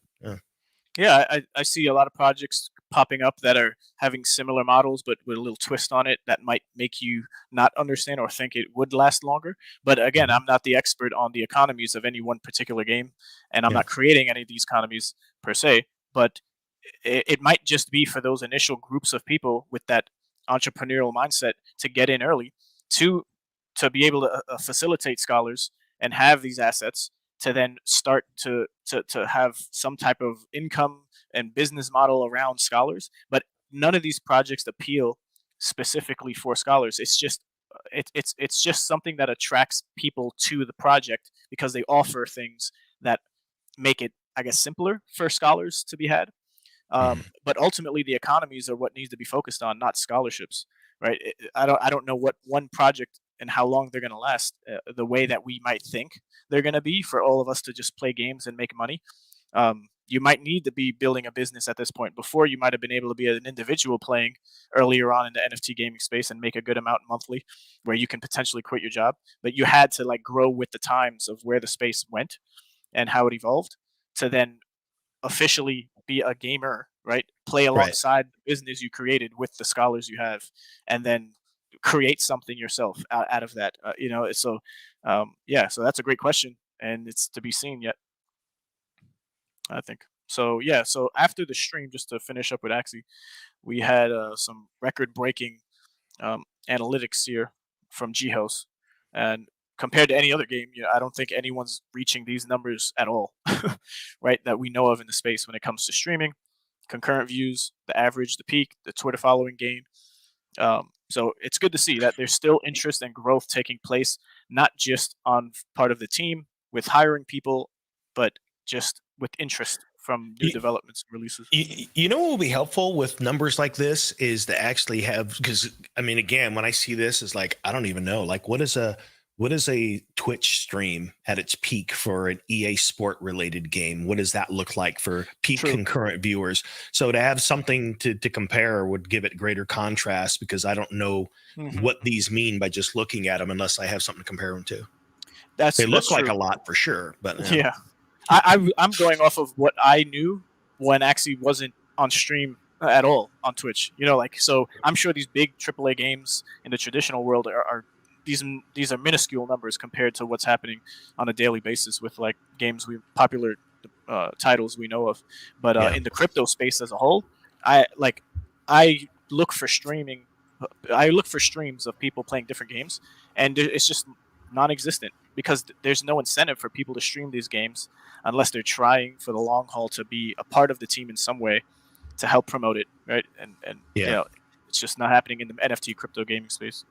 I see a lot of projects popping up that are having similar models, but with a little twist on it that might make you not understand or think it would last longer. But again, I'm not the expert on the economies of any one particular game, and I'm not creating any of these economies per se. But it might just be for those initial groups of people with that entrepreneurial mindset to get in early, to be able to facilitate scholars and have these assets to then start to have some type of income and business model around scholars. But none of these projects appeal specifically for scholars. It's just it's just something that attracts people to the project because they offer things that make it, I guess, simpler for scholars to be had. But ultimately, the economies are what needs to be focused on, not scholarships, right? I don't know what one project and how long they're going to last, the way that we might think they're going to be for all of us to just play games and make money. You might need to be building a business at this point. Before, you might have been able to be an individual playing earlier on in the NFT gaming space and make a good amount monthly, where you can potentially quit your job. But you had to like grow with the times of where the space went and how it evolved to then officially be a gamer, right? Play Right. alongside the business you created with the scholars you have, and then create something yourself out of that. So so that's a great question, and it's to be seen yet, I think. So yeah, so after the stream, just to finish up with Axie, we had some record-breaking analytics here from G-House, and compared to any other game, I don't think anyone's reaching these numbers at all, right? That we know of in the space when it comes to streaming, concurrent views, the average, the peak, the Twitter following gain. So it's good to see that there's still interest and growth taking place, not just on part of the team with hiring people, but just with interest from new developments and releases. You know what will be helpful with numbers like this is to actually have, because I mean, again, when I see this, is like, I don't even know, like, what is a Twitch stream at its peak for an EA Sport related game? What does that look like for peak concurrent viewers? So to have something to compare would give it greater contrast, because I don't know what these mean by just looking at them unless I have something to compare them to. They look like a lot for sure, but yeah. I'm going off of what I knew when Axie wasn't on stream at all on Twitch. So I'm sure these big AAA games in the traditional world are these are minuscule numbers compared to what's happening on a daily basis with like games popular titles we know of. But in the crypto space as a whole, I look for streaming. I look for streams of people playing different games, and it's just non-existent because there's no incentive for people to stream these games unless they're trying for the long haul to be a part of the team in some way to help promote it, right? And it's just not happening in the NFT crypto gaming space.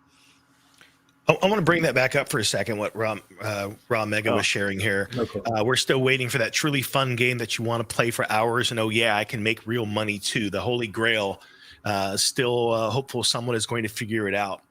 I want to bring that back up for a second, what Raw Mega was sharing here. We're still waiting for that truly fun game that you want to play for hours and, oh yeah, I can make real money too. The Holy Grail. Still hopeful someone is going to figure it out.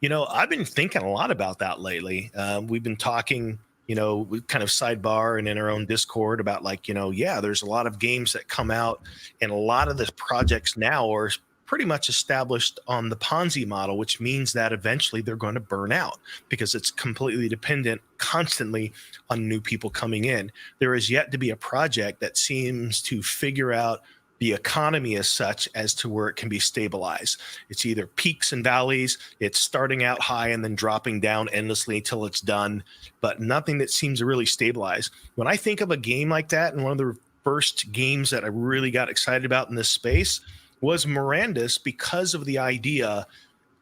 I've been thinking a lot about that lately. We've been talking, we kind of sidebar and in our own Discord about there's a lot of games that come out, and a lot of the projects now are pretty much established on the Ponzi model, which means that eventually they're going to burn out because it's completely dependent constantly on new people coming in. There is yet to be a project that seems to figure out the economy is such as to where it can be stabilized. It's either peaks and valleys, it's starting out high and then dropping down endlessly until it's done, but nothing that seems to really stabilize. When I think of a game like that, and one of the first games that I really got excited about in this space was Mirandus, because of the idea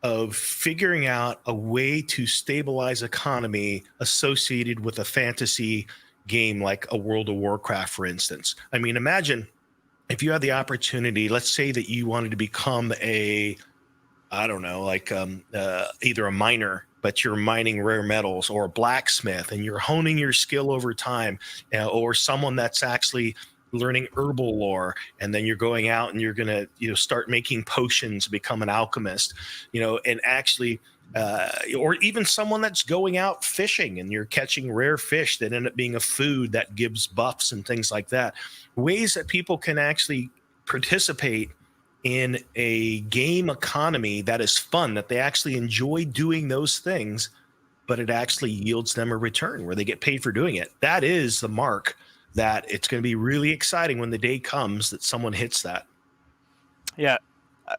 of figuring out a way to stabilize economy associated with a fantasy game like a World of Warcraft, for instance. I mean, imagine if you had the opportunity, let's say that you wanted to become a, I don't know, like either a miner, but you're mining rare metals, or a blacksmith, and you're honing your skill over time, or someone that's actually learning herbal lore, and then you're going out and you're gonna, start making potions, become an alchemist, and actually. Or even someone that's going out fishing and you're catching rare fish that end up being a food that gives buffs and things like that. Ways that people can actually participate in a game economy that is fun, that they actually enjoy doing those things, but it actually yields them a return where they get paid for doing it. That is the mark that it's going to be really exciting when the day comes that someone hits that. Yeah,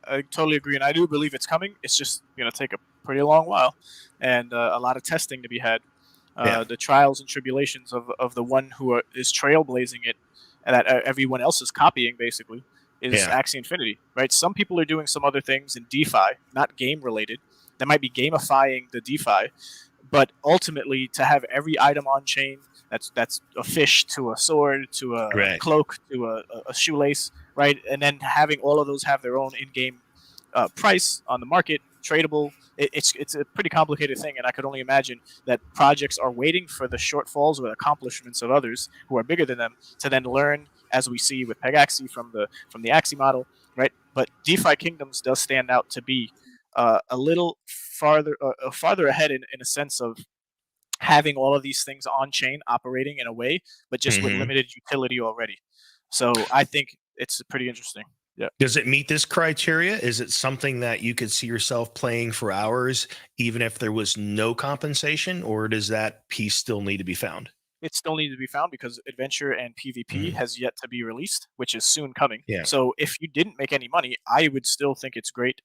I totally agree, and I do believe it's coming. It's just going to take a pretty long while, and a lot of testing to be had. The trials and tribulations of the one who is trailblazing it, and that everyone else is copying, basically, is Axie Infinity, right? Some people are doing some other things in DeFi, not game related. That might be gamifying the DeFi, but ultimately to have every item on chain, that's a fish to a sword to a cloak to a shoelace, right? And then having all of those have their own in-game price on the market, tradable. It's a pretty complicated thing, and I could only imagine that projects are waiting for the shortfalls or accomplishments of others who are bigger than them to then learn, as we see with PegAxie from the Axie model, right? But DeFi Kingdoms does stand out to be a little farther ahead in a sense of having all of these things on chain operating in a way, but just with limited utility already. So I think it's pretty interesting. Yeah. Does it meet this criteria? Is it something that you could see yourself playing for hours, even if there was no compensation, or does that piece still need to be found? It still needs to be found because Adventure and PvP has yet to be released, which is soon coming. Yeah. So if you didn't make any money, I would still think it's great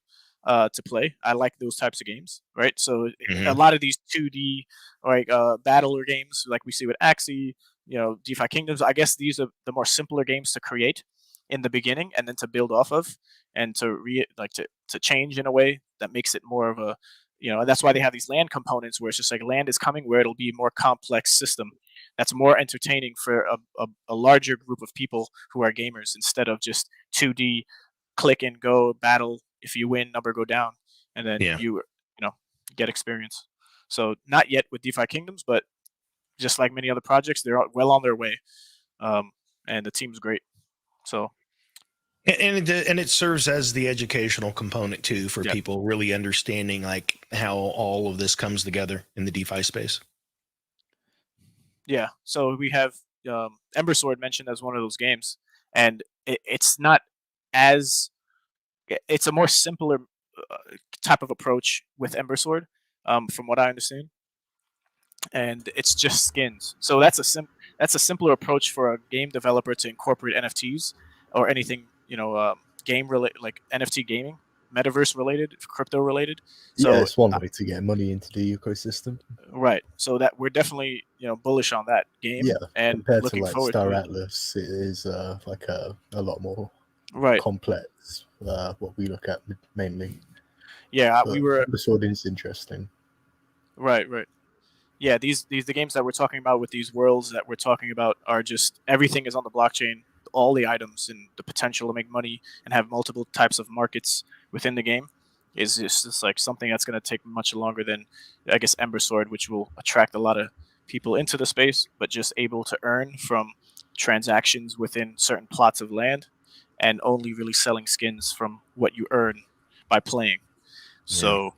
to play. I like those types of games, right? So a lot of these 2D like battler games, like we see with Axie, DeFi Kingdoms. I guess these are the more simpler games to create in the beginning, and then to build off of, and to change in a way that makes it more of a, that's why they have these land components where it's just like land is coming, where it'll be a more complex system that's more entertaining for a larger group of people who are gamers, instead of just 2D click and go battle. If you win, number go down, and then you get experience. So not yet with DeFi Kingdoms, but just like many other projects, they're well on their way, and the team's great. So. And it serves as the educational component too for people really understanding like how all of this comes together in the DeFi space. Yeah, so we have Ember Sword mentioned as one of those games, and it's not as, it's a more simpler type of approach with Ember Sword, from what I understand, and it's just skins. So that's a simpler approach for a game developer to incorporate NFTs or anything, game related, like NFT gaming, metaverse related, crypto related. So it's one way to get money into the ecosystem. Right. So that we're definitely bullish on that game. Yeah, and compared looking to like forward Star to Atlas, it is like a lot more right complex. What we look at mainly. Yeah, But we were the sword is interesting. right. Yeah, these the games that we're talking about with these worlds that we're talking about are just, everything is on the blockchain, all the items and the potential to make money and have multiple types of markets within the game is just like something that's going to take much longer than, I guess, Ember Sword, which will attract a lot of people into the space, but just able to earn from transactions within certain plots of land, and only really selling skins from what you earn by playing. So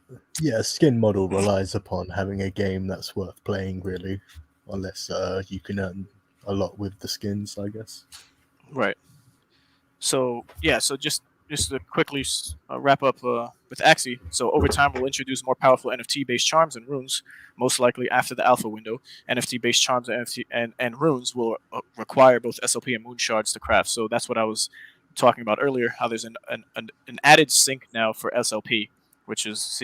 skin model relies upon having a game that's worth playing, really, unless you can earn a lot with the skins, I guess. right. So just to quickly wrap up with Axie. So over time, we'll introduce more powerful NFT-based charms and runes, most likely after the alpha window. NFT-based charms and runes will require both SLP and moon shards to craft. So that's what I was talking about earlier, how there's an added sync now for SLP, which is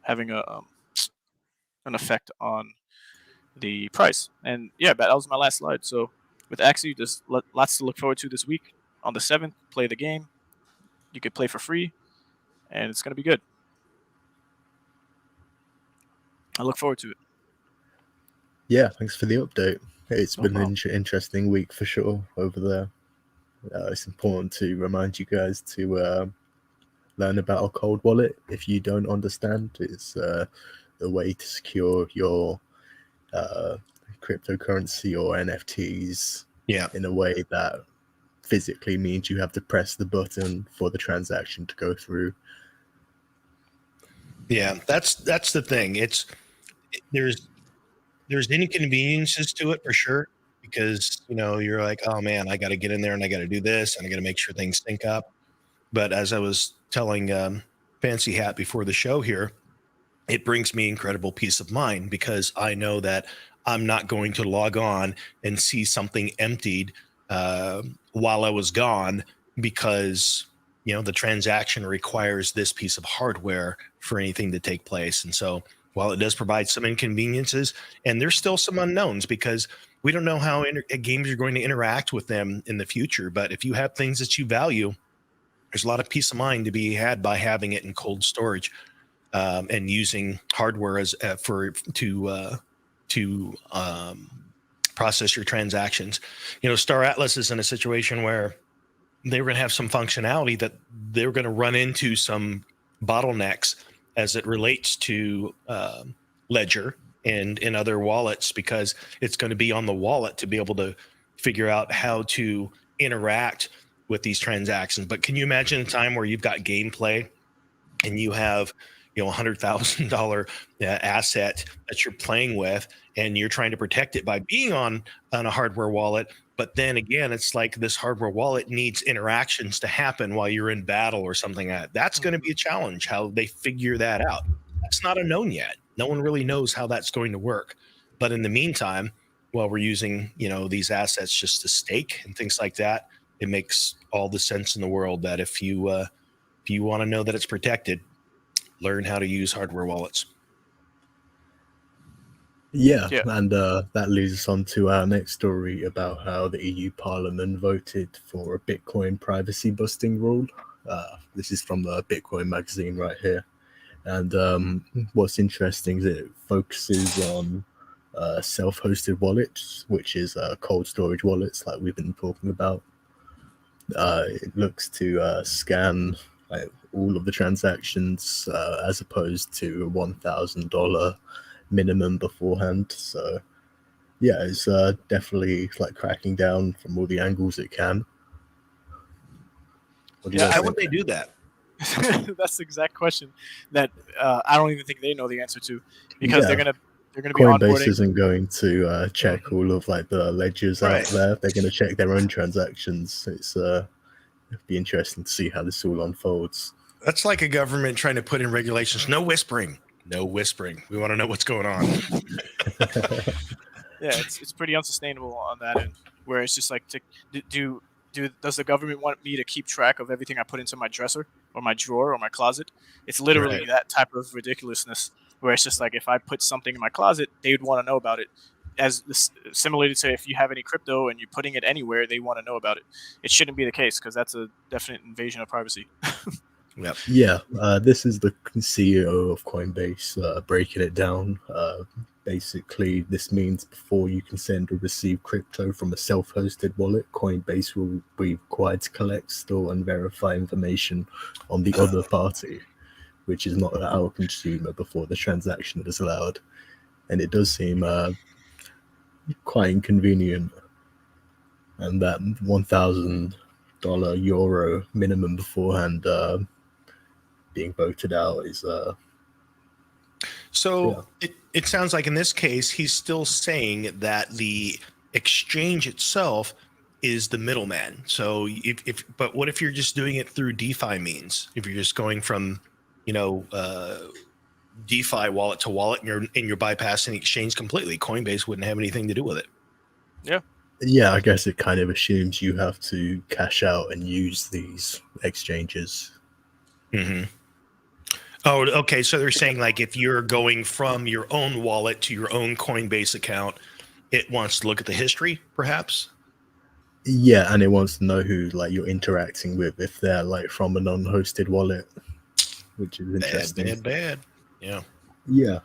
having an effect on the price. And yeah, that was my last slide. So with Axie, there's lots to look forward to this week. On the 7th, play the game. You could play for free, and it's going to be good. I look forward to it. Yeah, thanks for the update. It's No been problem. an interesting week for sure over there. It's important to remind you guys to learn about a cold wallet if you don't understand. It's a way to secure your cryptocurrency or NFTs in a way that physically means you have to press the button for the transaction to go through. Yeah, that's the thing. There's inconveniences to it for sure, because you're like, oh man, I got to get in there and I got to do this and I got to make sure things sync up. But as I was telling Fancy Hat before the show here, it brings me incredible peace of mind, because I know that I'm not going to log on and see something emptied while I was gone, because the transaction requires this piece of hardware for anything to take place. And so while it does provide some inconveniences, and there's still some unknowns, because we don't know how games are going to interact with them in the future. But if you have things that you value, there's a lot of peace of mind to be had by having it in cold storage, and using hardware as to process your transactions. Star Atlas is in a situation where they were going to have some functionality that they were going to run into some bottlenecks as it relates to Ledger and in other wallets, because it's going to be on the wallet to be able to figure out how to interact with these transactions. But can you imagine a time where you've got gameplay and you have $100,000 asset that you're playing with, and you're trying to protect it by being on a hardware wallet? But then again, it's like this hardware wallet needs interactions to happen while you're in battle or something like that. That's going to be a challenge, how they figure that out. That's not a known yet. No one really knows how that's going to work. But in the meantime, while we're using these assets just to stake and things like that, it makes all the sense in the world that if you want to know that it's protected, learn how to use hardware wallets. Yeah. And that leads us on to our next story about how the EU Parliament voted for a Bitcoin privacy busting rule. This is from the Bitcoin magazine right here. And what's interesting is it focuses on self-hosted wallets, which is cold storage wallets like we've been talking about. It looks to scan all of the transactions as opposed to a $1,000 minimum beforehand. So yeah, it's definitely cracking down from all the angles it can. How would they do that? That's the exact question that I don't even think they know the answer to, because they're gonna be Coinbase onboarding. Isn't going to check all of the ledgers out there. They're going to check their own transactions. It'll be interesting to see how this all unfolds. That's like a government trying to put in regulations. No whispering. No whispering. We want to know what's going on. Yeah, it's pretty unsustainable on that end, where it's just like, does the government want me to keep track of everything I put into my dresser or my drawer or my closet? It's literally that type of ridiculousness, where it's just like, if I put something in my closet, they would want to know about it. Similarly to if you have any crypto and you're putting it anywhere, they want to know about it. It shouldn't be the case, because that's a definite invasion of privacy. Yep. Yeah, this is the CEO of Coinbase breaking it down. Basically, this means before you can send or receive crypto from a self-hosted wallet, Coinbase will be required to collect, store, and verify information on the other party, which is not our consumer, before the transaction is allowed. And it does seem quite inconvenient. And that $1,000 euro minimum beforehand being voted out is it sounds like in this case he's still saying that the exchange itself is the middleman. So but what if you're just doing it through DeFi means? If you're just going from DeFi wallet to wallet, and you're bypassing the exchange completely, Coinbase wouldn't have anything to do with it. Yeah, Yeah, I guess it kind of assumes you have to cash out and use these exchanges. Mm-hmm. Oh, okay. So they're saying like if you're going from your own wallet to your own Coinbase account, it wants to look at the history, perhaps. Yeah, and it wants to know who like you're interacting with if they're like from a non-hosted wallet, which is Bad, interesting. bad, bad. Yeah. Yeah,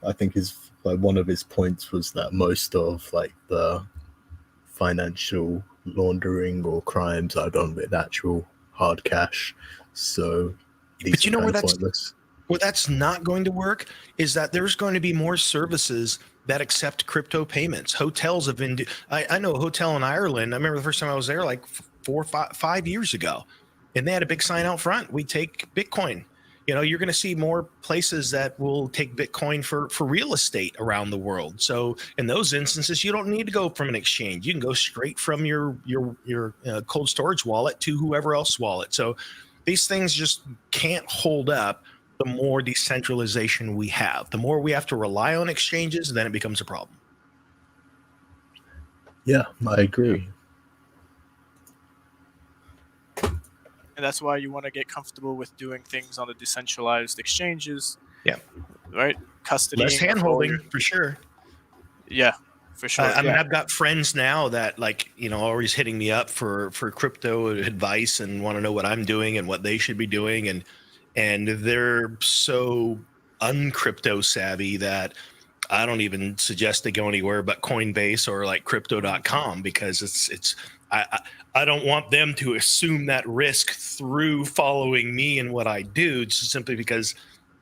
I think his like one of his points was that most of like the financial laundering or crimes are done with actual hard cash, so But these you are know kind where of that's pointless. where that's not going to work is that there's going to be more services that accept crypto payments. Hotels have been. I know a hotel in Ireland. I remember the first time I was there, like 4 or 5 years ago, and they had a big sign out front. We take Bitcoin. You know, you're going to see more places that will take Bitcoin for real estate around the world. So in those instances, you don't need to go from an exchange. You can go straight from your cold storage wallet to whoever else's wallet. So these things just can't hold up the more decentralization we have. The more we have to rely on exchanges, then it becomes a problem. Yeah, I Yeah. agree. And that's why you want to get comfortable with doing things on the decentralized exchanges. Yeah. Right. Less Custodying of all your. handholding for sure. Yeah, for sure. I mean, Yeah. I've got friends now that always hitting me up for crypto advice and want to know what I'm doing and what they should be doing, and they're so uncrypto savvy that I don't even suggest they go anywhere but Coinbase or like crypto.com because it's I don't want them to assume that risk through following me and what I do, just simply because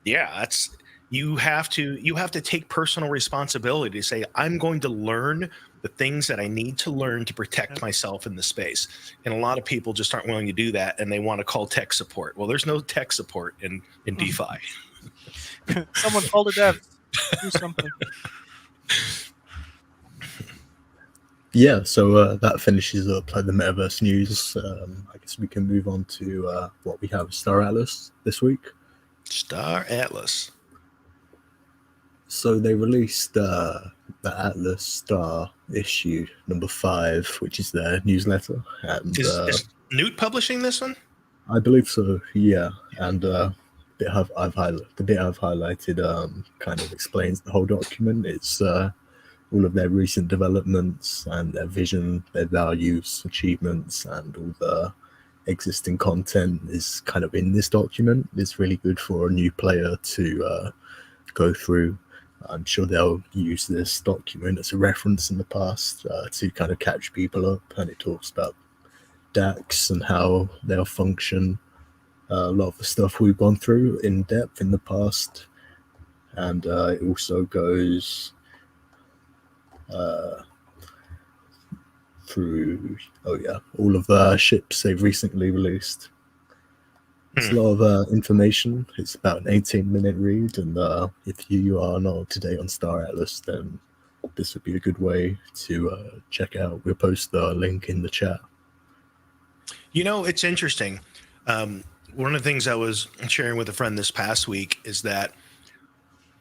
that's you have to take personal responsibility to say I'm going to learn the things that I need to learn to protect myself in the space. And a lot of people just aren't willing to do that and they want to call tech support. Well, there's no tech support in DeFi. Someone call the devs. Do something. Yeah, so that finishes up like the metaverse news. I guess we can move on to what we have Star Atlas this week. Star Atlas. So they released the Atlas Star issue number 5, which is their newsletter, and Is Newt publishing this one? I believe so. Yeah, and the bit I've highlighted kind of explains the whole document. It's all of their recent developments and their vision, their values, achievements, and all the existing content is kind of in this document. It's really good for a new player to go through. I'm sure they'll use this document as a reference in the past to kind of catch people up, and it talks about DAX and how they'll function. A lot of the stuff we've gone through in depth in the past, and it also goes through all of the ships they've recently released. It's a lot of information. It's about an 18-minute read, and if you are not up to date on Star Atlas, then this would be a good way to check out. We'll post the link in the chat. You know, it's interesting. One of the things I was sharing with a friend this past week is that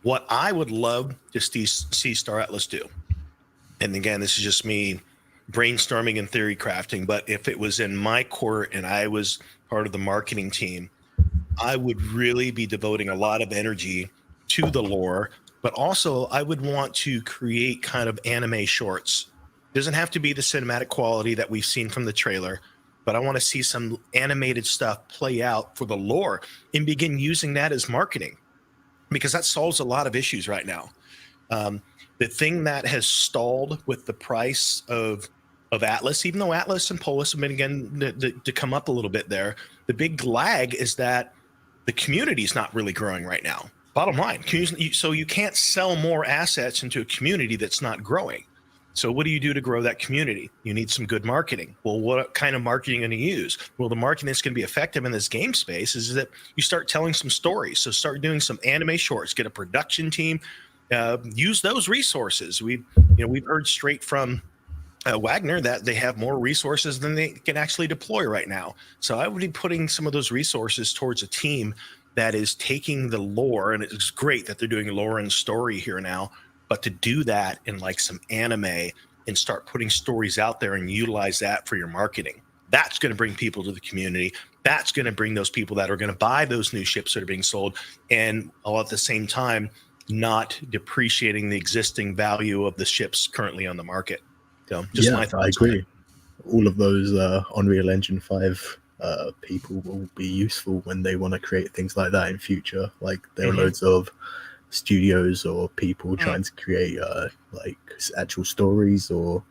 what I would love to see Star Atlas do, and again, this is just me brainstorming and theory crafting, but if it was in my court and I was part of the marketing team, I would really be devoting a lot of energy to the lore, but also I would want to create kind of anime shorts. It doesn't have to be the cinematic quality that we've seen from the trailer, but I want to see some animated stuff play out for the lore and begin using that as marketing, because that solves a lot of issues right now. The thing that has stalled with the price of Atlas, even though Atlas and Polis have been again to come up a little bit there, the big lag is that the community is not really growing right now. Bottom line, so you can't sell more assets into a community that's not growing. So what do you do to grow that community? You need some good marketing. Well, what kind of marketing are you going to use? Well, the marketing that's going to be effective in this game space is that you start telling some stories. So start doing some anime shorts, get a production team, use those resources. We've heard straight from Wagner that they have more resources than they can actually deploy right now. So I would be putting some of those resources towards a team that is taking the lore, and it's great that they're doing lore and story here now, but to do that in like some anime and start putting stories out there and utilize that for your marketing. That's going to bring people to the community. That's going to bring those people that are going to buy those new ships that are being sold, and all at the same time not depreciating the existing value of the ships currently on the market. So just my thoughts. I agree. All of those Unreal Engine 5 people will be useful when they want to create things like that in future. Like there are loads of studios or people trying to create like actual stories or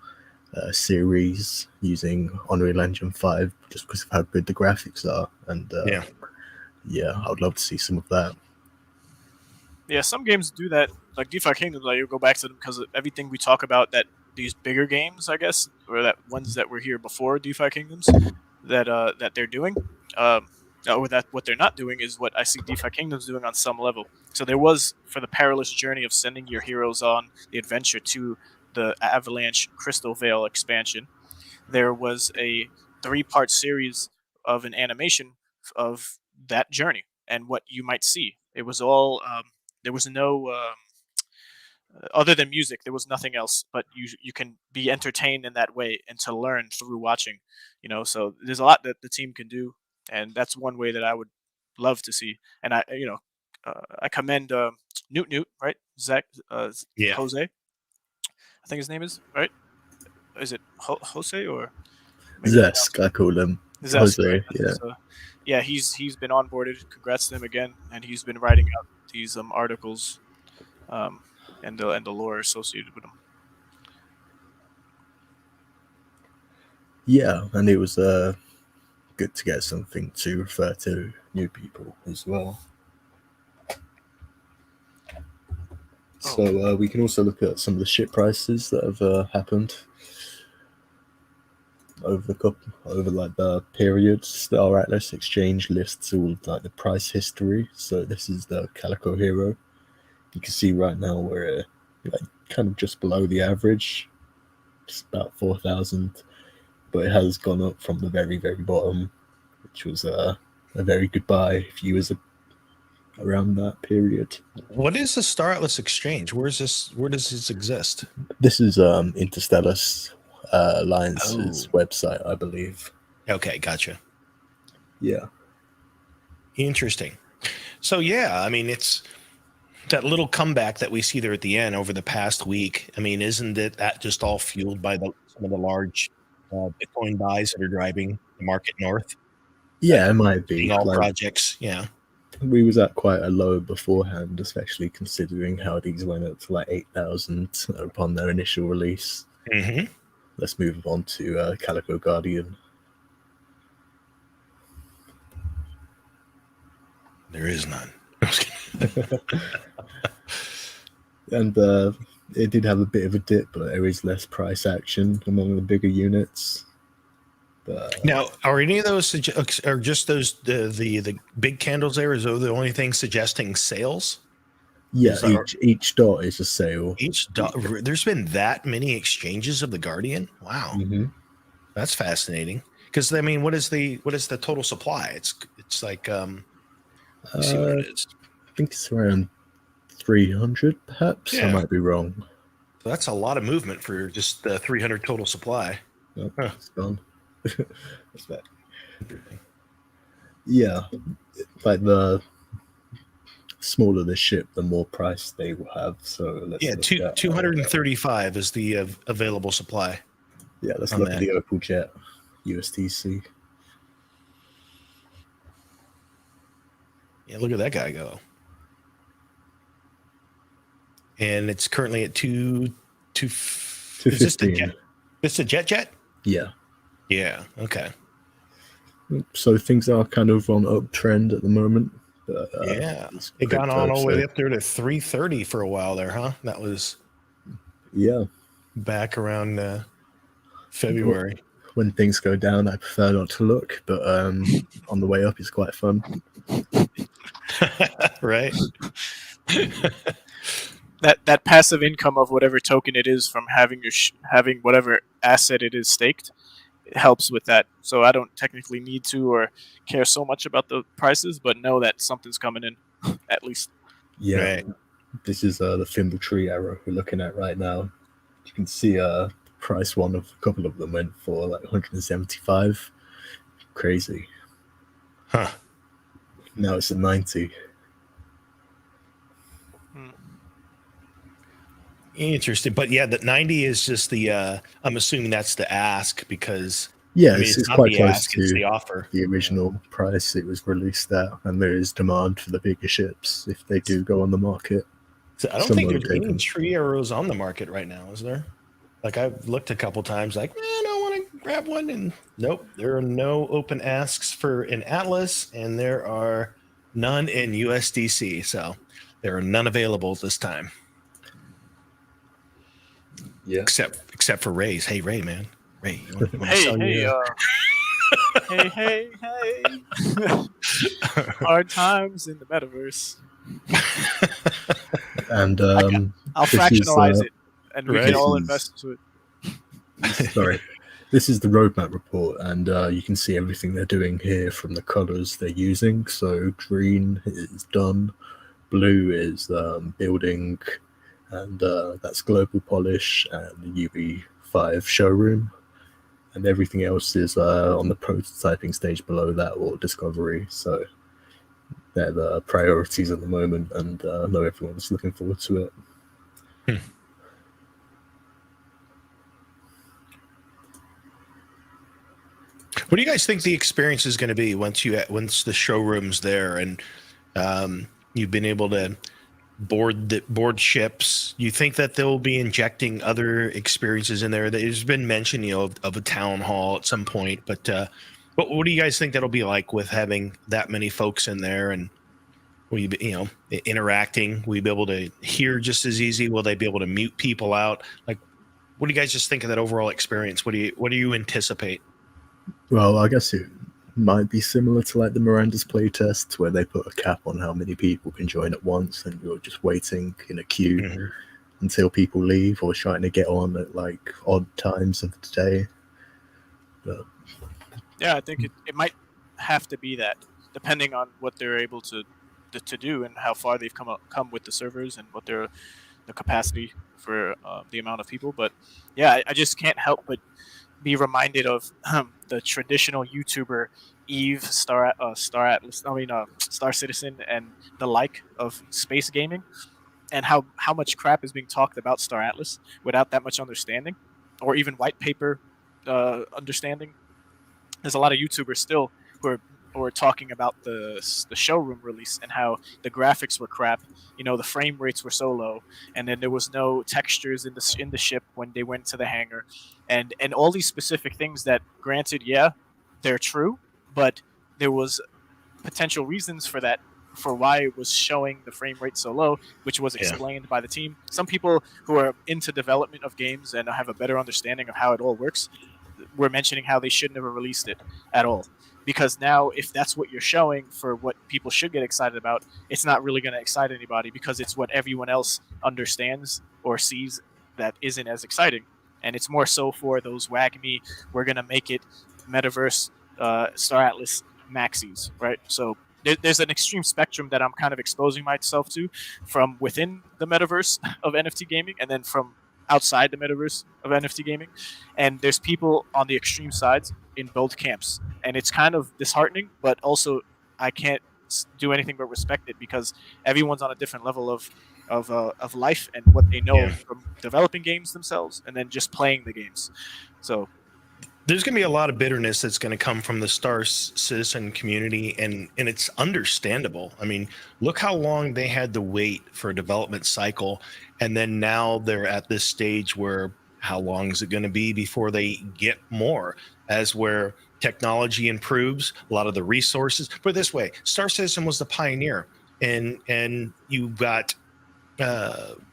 series using Unreal Engine 5 just because of how good the graphics are. And I would love to see some of that. Yeah, some games do that. Like DeFi Kingdoms, like, you'll go back to them because of everything we talk about, that these bigger games, I guess, or that ones that were here before DeFi Kingdoms, that they're doing, or that what they're not doing is what I see DeFi Kingdoms doing on some level. So there was, for the perilous journey of sending your heroes on the adventure to the Avalanche Crystal Vale expansion, there was a 3-part series of an animation of that journey and what you might see. It was all there was no other than music. There was nothing else, but you can be entertained in that way and to learn through watching. So there's a lot that the team can do, and that's one way that I would love to see. And I commend Newt, right? Zach, Jose, I think his name is, right. Is it Jose or Zesk? I call him Zesk, Jose. right? Yeah. So, yeah, he's been onboarded. Congrats to him again, and he's been writing out these articles, and the lore associated with them. Yeah, and it was good to get something to refer to new people as well. So we can also look at some of the ship prices that have happened over the periods. Our Atlas Exchange lists all of like the price history. So this is the Calico Hero. You can see right now we're like kind of just below the average, just about 4,000, but it has gone up from the very, very bottom, which was a very good buy if you was around that period. What is the Star Atlas Exchange? Where does this exist? This is Interstellar's Alliance's website, I believe. Okay, gotcha. Yeah. Interesting. So yeah, I mean, it's that little comeback that we see there at the end over the past week. I mean, isn't that just all fueled by some of the large Bitcoin buys that are driving the market north? Yeah, it might be. All projects, yeah. We was at quite a low beforehand, especially considering how these went up to like 8,000 upon their initial release. Mm-hmm. Let's move on to Calico Guardian. There is none. And it did have a bit of a dip, but there is less price action among the bigger units. Now, are any of those are just those the big candles there? Is those the only thing suggesting sales? Yeah, each dot is a sale. Each dot. There's been that many exchanges of the Guardian. Wow, that's fascinating. Because I mean, what is the total supply? It's like see what it is. I think it's around 300, perhaps. Yeah. I might be wrong. So that's a lot of movement for just the 300 total supply. Oh, it's gone. What's that? Yeah, like the smaller the ship, the more price they will have. So let's 235 is the available supply. Yeah, let's look at the Opal Jet USDC. Yeah, look at that guy go. And it's currently at 215. Is this the jet? This a jet? Yeah. Yeah. Okay. So things are kind of on uptrend at the moment. But, it got on all the way up there to 330 for a while there, huh? That was back around February. When things go down, I prefer not to look, but on the way up, it's quite fun. Right. that passive income of whatever token it is from having having whatever asset it is staked, it helps with that. So I don't technically need to or care so much about the prices, but know that something's coming in at least. Yeah. Right. This is the Thimble Tree arrow we're looking at right now. You can see price one of a couple of them went for like 175. Crazy. Huh. Now it's at 90. Interesting. But yeah, the 90 is just the I'm assuming that's the ask, because Yeah, I mean, it's it's not quite the close ask, it's to the offer. the original price it was released at, and there is demand for the bigger ships if they do go on the market. So I don't think there's any tree arrows on the market right now, is there? Like, I've looked a couple times, like, I don't want to grab one, and nope, there are no open asks for an Atlas, and there are none in USDC. So there are none available this time. Yeah, except for Ray's. Hey, Ray, man, Ray, you want to Hey, sell your? hey. Hard times in the metaverse. and I'll fractionalize it, and we right. can all invest into it. Sorry. This is the roadmap report, and you can see everything they're doing here from the colors they're using. So green is done, blue is building, and that's global polish and the UV5 showroom, and everything else is on the prototyping stage below that, or discovery. So they're the priorities at the moment, and I know everyone's looking forward to it. What do you guys think the experience is going to be once the showroom's there and you've been able to board ships? You think that they'll be injecting other experiences in there? There's been mention, of a town hall at some point, but what do you guys think that'll be like with having that many folks in there? And will you be, interacting? Will you be able to hear just as easy? Will they be able to mute people out? Like, what do you guys just think of that overall experience? What do you anticipate? Well, I guess it might be similar to like the Miranda's playtest, where they put a cap on how many people can join at once, and you're just waiting in a queue until people leave, or trying to get on at like odd times of the day. But yeah, I think it might have to be that, depending on what they're able to do and how far they've come with the servers and what the capacity for the amount of people. But yeah, I just can't help but be reminded of the traditional YouTuber Eve, Star Citizen, and the like of space gaming, and how much crap is being talked about Star Atlas without that much understanding, or even white paper understanding. There's a lot of YouTubers still who are talking about the showroom release and how the graphics were crap. The frame rates were so low, and then there was no textures in the ship when they went to the hangar, and all these specific things that, granted, yeah, they're true, but there was potential reasons for that, for why it was showing the frame rate so low, which was explained by the team. Some people who are into development of games and have a better understanding of how it all works were mentioning how they should never released it at all. Because now, if that's what you're showing for what people should get excited about, it's not really going to excite anybody, because it's what everyone else understands or sees that isn't as exciting. And it's more so for those WAGMI, we're going to make it Metaverse Star Atlas maxis, right? So there's an extreme spectrum that I'm kind of exposing myself to, from within the metaverse of NFT gaming, and then from outside the metaverse of NFT gaming. And there's people on the extreme sides in both camps. And it's kind of disheartening, but also I can't do anything but respect it, because everyone's on a different level of life and what they know from developing games themselves and then just playing the games. So there's going to be a lot of bitterness that's going to come from the Star Citizen community, and it's understandable. I mean, look how long they had to wait for a development cycle, and then now they're at this stage where how long is it going to be before they get more, as where technology improves, a lot of the resources. Put it this way, Star Citizen was the pioneer, and you got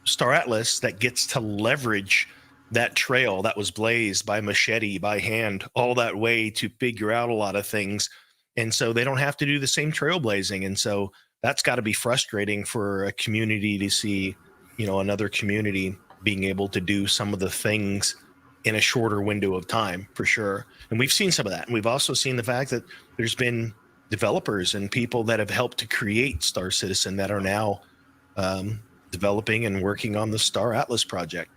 Star Atlas that gets to leverage that trail that was blazed by machete, by hand, all that way to figure out a lot of things. And so they don't have to do the same trailblazing. And so that's got to be frustrating for a community to see, another community being able to do some of the things in a shorter window of time, for sure. And we've seen some of that. And we've also seen the fact that there's been developers and people that have helped to create Star Citizen that are now developing and working on the Star Atlas project.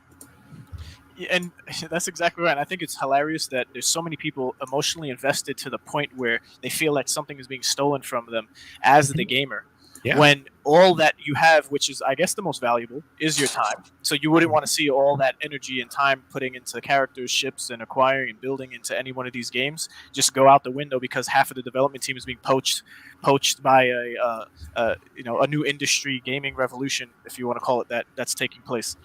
And that's exactly right. I think it's hilarious that there's so many people emotionally invested to the point where they feel like something is being stolen from them as the gamer. Yeah. When all that you have, which is I guess the most valuable, is your time. So you wouldn't want to see all that energy and time putting into characters, ships, and acquiring and building into any one of these games just go out the window because half of the development team is being poached by a new industry gaming revolution, if you want to call it that, that's taking place.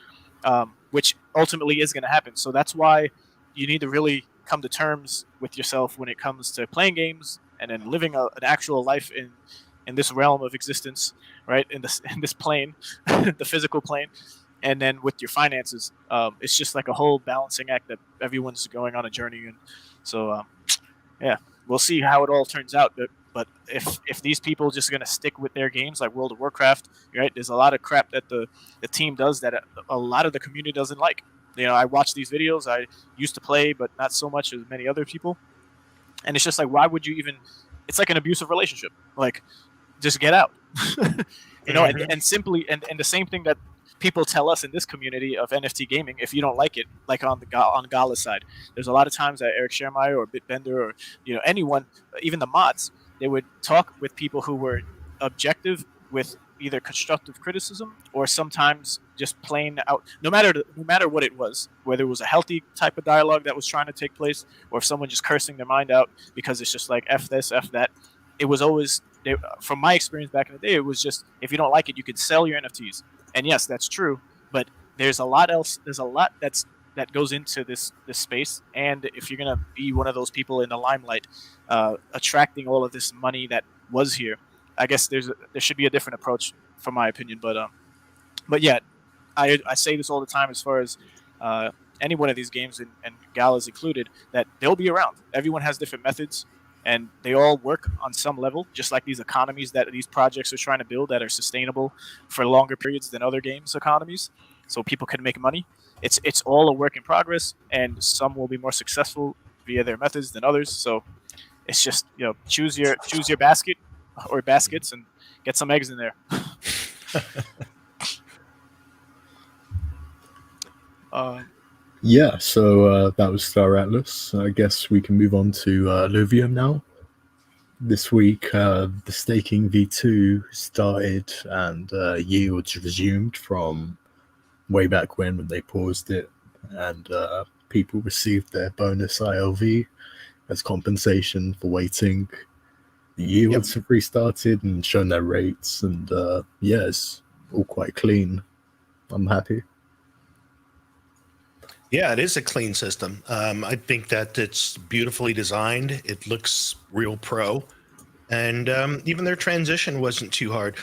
Which ultimately is going to happen. So that's why you need to really come to terms with yourself when it comes to playing games and then living an actual life in this realm of existence, right? In this plane, the physical plane, and then with your finances, it's just like a whole balancing act that everyone's going on a journey in. So yeah, we'll see how it all turns out. But if these people just going to stick with their games like World of Warcraft, right? There's a lot of crap that the team does that a lot of the community doesn't like. I watch these videos. I used to play, but not so much as many other people. And it's just like, why would you even? It's like an abusive relationship. Like, just get out. And simply and the same thing that people tell us in this community of NFT gaming. If you don't like it, like on Gala's side, there's a lot of times that Eric Schermeyer or Bitbender or anyone, even the mods, they would talk with people who were objective with either constructive criticism or sometimes just plain out. No matter what it was, whether it was a healthy type of dialogue that was trying to take place, or if someone just cursing their mind out because it's just like F this, F that. It was always, from my experience back in the day, it was just, if you don't like it, you could sell your NFTs. And yes, that's true, but there's a lot else. There's a lot that goes into this space. And if you're gonna be one of those people in the limelight, attracting all of this money that was here, I guess there should be a different approach, from my opinion. But yeah, I say this all the time as far as any one of these games, and Gala's included, that they'll be around. Everyone has different methods, and they all work on some level, just like these economies that these projects are trying to build that are sustainable for longer periods than other games economies, so people can make money. It's all a work in progress, and some will be more successful via their methods than others. So it's just choose your basket or baskets and get some eggs in there. Yeah, so that was Star Atlas. I guess we can move on to Luvium now. This week, the staking V2 started and yields resumed from way back when they paused it, and people received their bonus ILV as compensation for waiting. The yields have restarted and shown their rates, and yeah, it's all quite clean. I'm happy. Yeah, it is a clean system. I think that it's beautifully designed. It looks real pro. And even their transition wasn't too hard.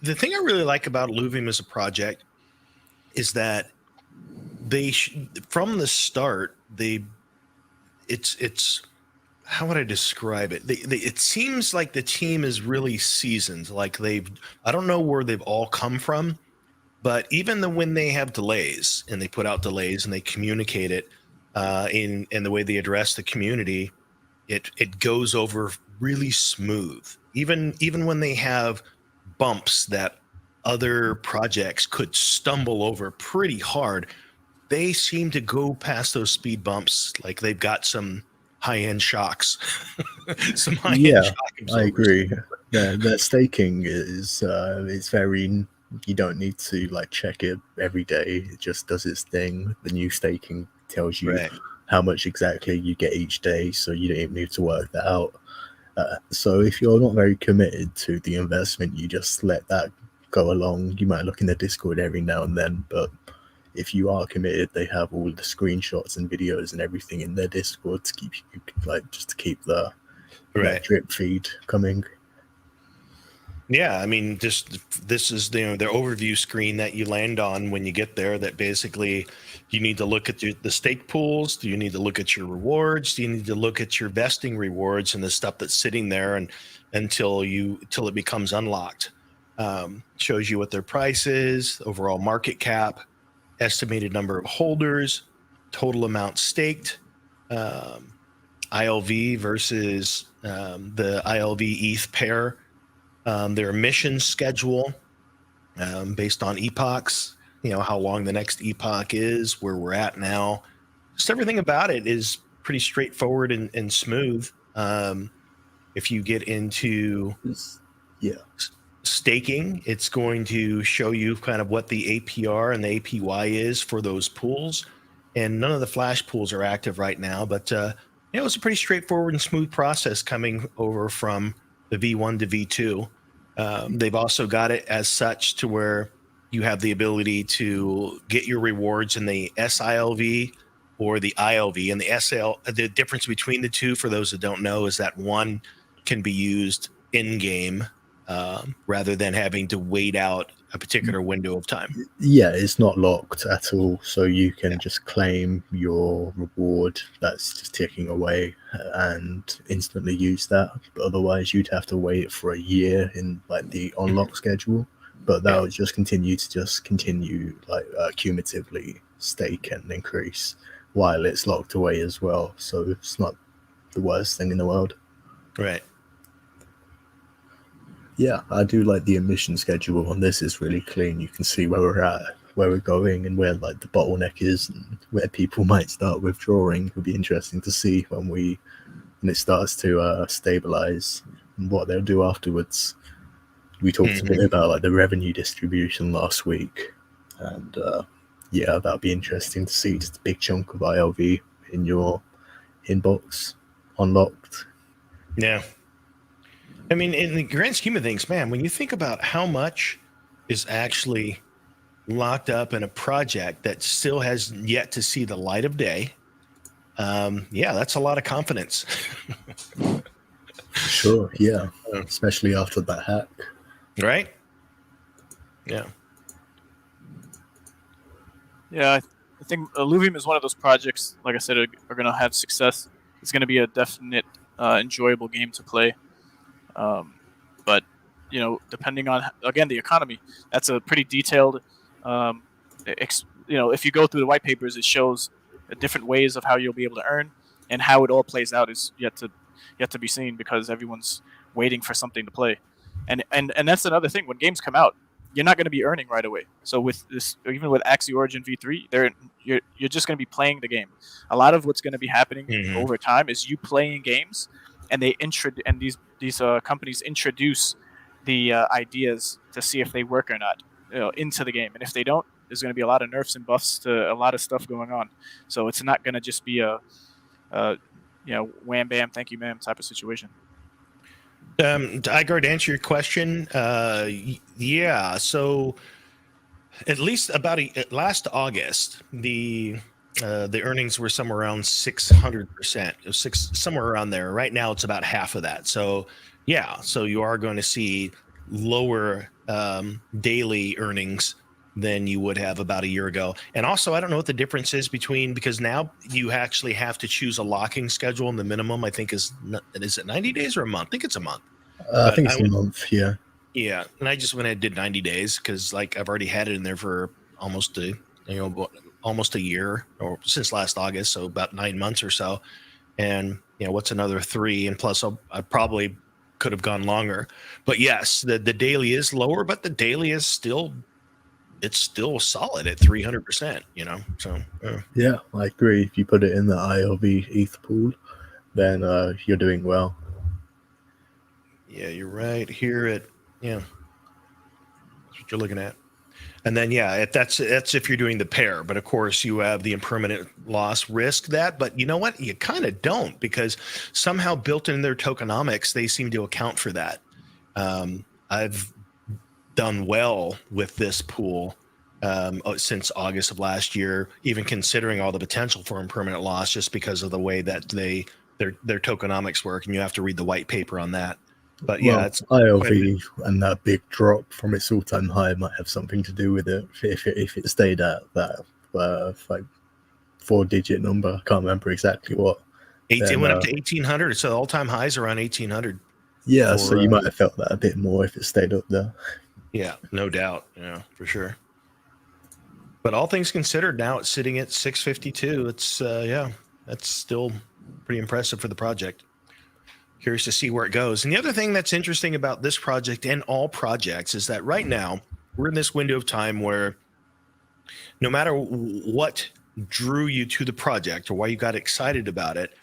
The thing I really like about Luvium as a project is that they, from the start, it's how would I describe it? It seems like the team is really seasoned. Like I don't know where they've all come from, but even when they have delays and they put out delays and they communicate it in the way they address the community, it goes over really smooth. Even when they have bumps that other projects could stumble over pretty hard, they seem to go past those speed bumps like they've got some high-end shocks. Some high-end shock absorbers. I agree. Their staking is it's very. You don't need to check it every day. It just does its thing. The new staking tells you how much exactly you get each day, so you don't even need to work that out. So if you're not very committed to the investment, you just let that go along. You might look in the Discord every now and then, but if you are committed, they have all the screenshots and videos and everything in their Discord to keep you just to keep the drip feed coming. Yeah, I mean, this is their overview screen that you land on when you get there. That basically, you need to look at the stake pools. Do you need to look at your rewards? Do you need to look at your vesting rewards and the stuff that's sitting there until it becomes unlocked? Shows you what their price is, overall market cap, estimated number of holders, total amount staked, ILV versus the ILV ETH pair. Their emission schedule based on epochs, how long the next epoch is, where we're at now. Just everything about it is pretty straightforward and smooth. If you get into Yeah. staking, it's going to show you kind of what the APR and the APY is for those pools. And none of the flash pools are active right now, but it's a pretty straightforward and smooth process coming over from the V1 to V2. They've also got it as such to where you have the ability to get your rewards in the SILV or the ILV. And the difference between the two, for those that don't know, is that one can be used in game rather than having to wait out a particular window of time. Yeah, it's not locked at all, so you can just claim your reward that's just ticking away and instantly use that. But otherwise, you'd have to wait for a year in like the unlock schedule. But that would just continue like cumulatively stake and increase while it's locked away as well. So it's not the worst thing in the world. Right. Yeah, I do like the emission schedule on this. Is really clean. You can see where we're at, where we're going, and where like the bottleneck is, and where people might start withdrawing. It'll be interesting to see when it starts to stabilize and what they'll do afterwards. We talked a bit about like the revenue distribution last week, and yeah, that'll be interesting to see. Just a big chunk of ILV in your inbox unlocked. Yeah. I mean, in the grand scheme of things, man, when you think about how much is actually locked up in a project that still has yet to see the light of day, yeah, that's a lot of confidence. Sure, yeah, especially after that hack. Right? Yeah. Yeah, I think Illuvium is one of those projects, like I said, are going to have success. It's going to be a definite enjoyable game to play. But depending on again the economy, that's a pretty detailed. If you go through the white papers, it shows different ways of how you'll be able to earn, and how it all plays out is yet to be seen, because everyone's waiting for something to play, and that's another thing. When games come out, you're not going to be earning right away. So with this, even with Axie Origin V3, you're just going to be playing the game. A lot of what's going to be happening over time is you playing games, and these companies introduce the ideas to see if they work or not into the game, and if they don't, there's going to be a lot of nerfs and buffs to a lot of stuff going on. So it's not going to just be a wham bam thank you ma'am type of situation. Igor, to answer your question, yeah. So at least last August, the earnings were somewhere around 600%, somewhere around there. Right now, it's about half of that. So yeah, so you are going to see lower daily earnings than you would have about a year ago. And also, I don't know what the difference is because now you actually have to choose a locking schedule, and the minimum, I think, is it 90 days or a month? I think it's a month. I think it's a month, yeah. Yeah, and I just went ahead and did 90 days because I've already had it in there for almost a year, or since last August, so about 9 months or so. And what's another 3? And plus, I probably could have gone longer. But yes, the daily is lower, but the daily is still solid at 300%. So yeah, I agree. If you put it in the ILV ETH pool, then you're doing well. Yeah, you're right here at that's what you're looking at. And then, that's if you're doing the pair. But of course, you have the impermanent loss risk that. But you know what? You kind of don't, because somehow built in their tokenomics, they seem to account for that. I've done well with this pool since August of last year, even considering all the potential for impermanent loss, just because of the way that their tokenomics work, and you have to read the white paper on that. But yeah, it's ILV, and that big drop from its all-time high might have something to do with it. If it stayed at that like 4-digit number, I can't remember exactly what. It went up to 1,800. So all-time highs around 1,800. Yeah, so you might have felt that a bit more if it stayed up there. Yeah, no doubt. Yeah, for sure. But all things considered, now it's sitting at 652. It's that's still pretty impressive for the project. Curious to see where it goes. And the other thing that's interesting about this project and all projects is that right now we're in this window of time where No matter what drew you to the project or why you got excited about it,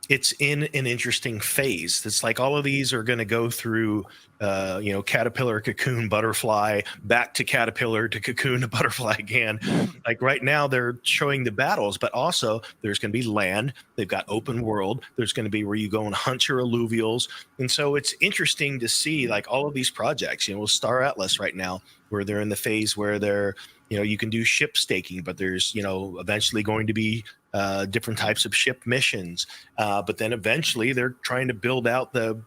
it's in an interesting phase. It's like all of these are going to go through, caterpillar, cocoon, butterfly, back to caterpillar to cocoon to butterfly again. Like right now, they're showing the battles, but also there's going to be land. They've got open world. There's going to be where you go and hunt your alluvials. And so it's interesting to see like all of these projects, Star Atlas right now, where they're in the phase where they're, you can do ship staking, but there's, eventually going to be different types of ship missions. But then eventually they're trying to build out the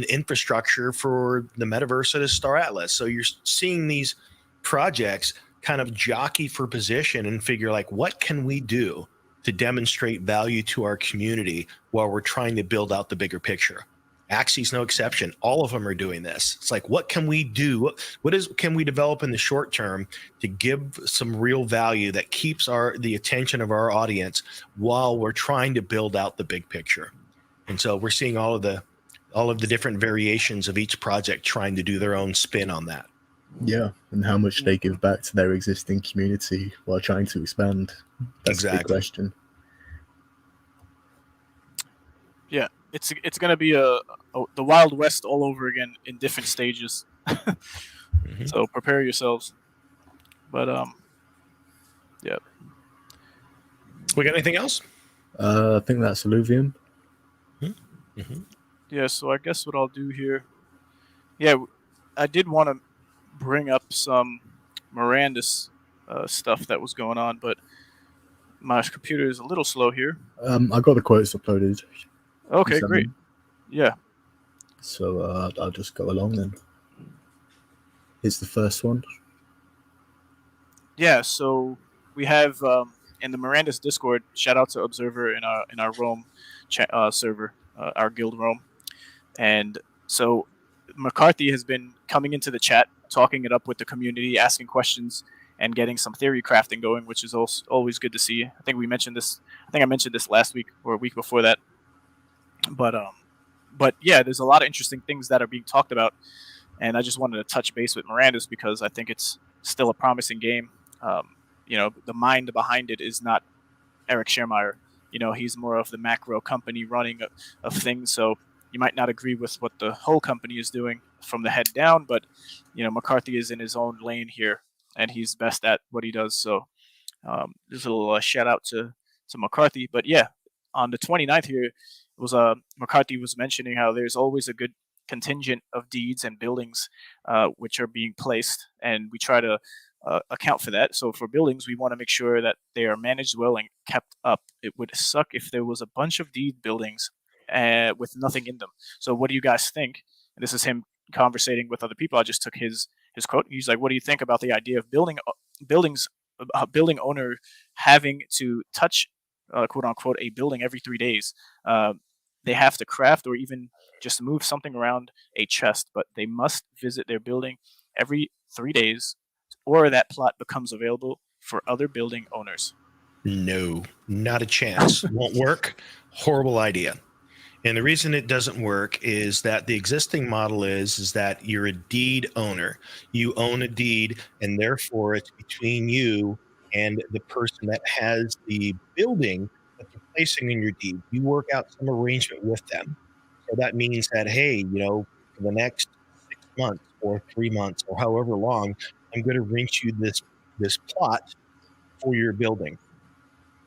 infrastructure for the metaverse at a Star Atlas. So you're seeing these projects kind of jockey for position and figure like, what can we do to demonstrate value to our community while we're trying to build out the bigger picture? Axie's no exception. All of them are doing this. It's like, what can we do? Can we develop in the short term to give some real value that keeps the attention of our audience while we're trying to build out the big picture? And so we're seeing all of the different variations of each project trying to do their own spin on that. Yeah, and how much they give back to their existing community while trying to expand. That's a big question. Yeah, it's going to be the Wild West all over again in different stages. Mm-hmm. So prepare yourselves. But yeah. We got anything else? I think that's Alluvium. Mm-hmm. Yeah, so I guess what I'll do here. Yeah, I did want to bring up some Miranda's stuff that was going on, but my computer is a little slow here. I got the quotes uploaded. Okay, great. Yeah. So I'll just go along then. Here's the first one. Yeah, so we have in the Miranda's Discord, shout out to Observer in our Rome server, our guild Rome. And so McCarthy has been coming into the chat, talking it up with the community, asking questions, and getting some theory crafting going, which is also always good to see. I think I mentioned this last week or a week before that. But yeah, there's a lot of interesting things that are being talked about, and I just wanted to touch base with Miranda's because I think it's still a promising game. The mind behind it is not Eric Schermeyer. He's more of the macro company running of things, so you might not agree with what the whole company is doing from the head down, but McCarthy is in his own lane here, and he's best at what he does. So there's a little shout out to McCarthy. But yeah, on the 29th here, it was McCarthy was mentioning how there's always a good contingent of deeds and buildings which are being placed, and we try to account for that. So for buildings, we want to make sure that they are managed well and kept up. It would suck if there was a bunch of deed buildings with nothing in them. So what do you guys think? And this is him conversating with other people. I just took his quote. He's like, what do you think about the idea of building buildings, a building owner having to touch, quote unquote, a building every 3 days? They have to craft or even just move something around a chest, but they must visit their building every 3 days, or that plot becomes available for other building owners. No, not a chance. Won't work. Horrible idea. And the reason it doesn't work is that the existing model is that you're a deed owner. You own a deed, and therefore it's between you and the person that has the building that they're placing in your deed. You work out some arrangement with them. So that means that, hey, for the next 6 months or 3 months or however long, I'm going to rent you this plot for your building.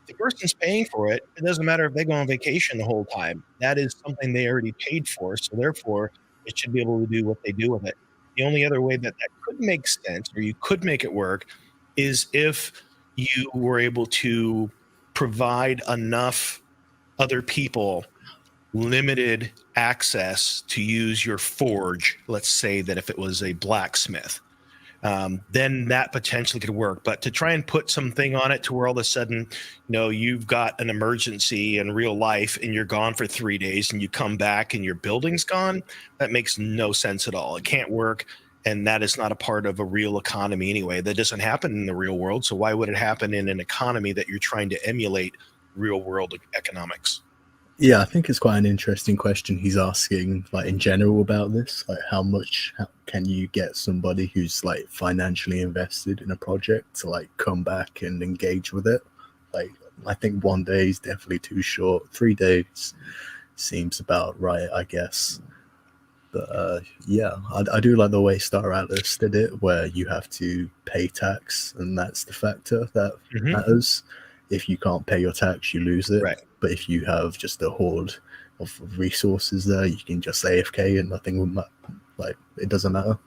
The person's paying for it. It doesn't matter if they go on vacation the whole time. That is something they already paid for. So therefore, it should be able to do what they do with it. The only other way that could make sense, or you could make it work, is if you were able to provide enough other people limited access to use your forge. Let's say that if it was a blacksmith, then that potentially could work. But to try and put something on it to where all of a sudden, you've got an emergency in real life and you're gone for 3 days and you come back and your building's gone, that makes no sense at all. It can't work. And that is not a part of a real economy anyway. That doesn't happen in the real world. So why would it happen in an economy that you're trying to emulate real world economics? Yeah, I think it's quite an interesting question he's asking, like in general about this. Like, how can you get somebody who's like financially invested in a project to like come back and engage with it? Like, I think 1 day is definitely too short. 3 days seems about right, I guess. But yeah, I do like the way Star Atlas did it, where you have to pay tax, and that's the factor that matters. If you can't pay your tax, you lose it. Right. But if you have just a hoard of resources there, you can just AFK and nothing will matter. Like, it doesn't matter.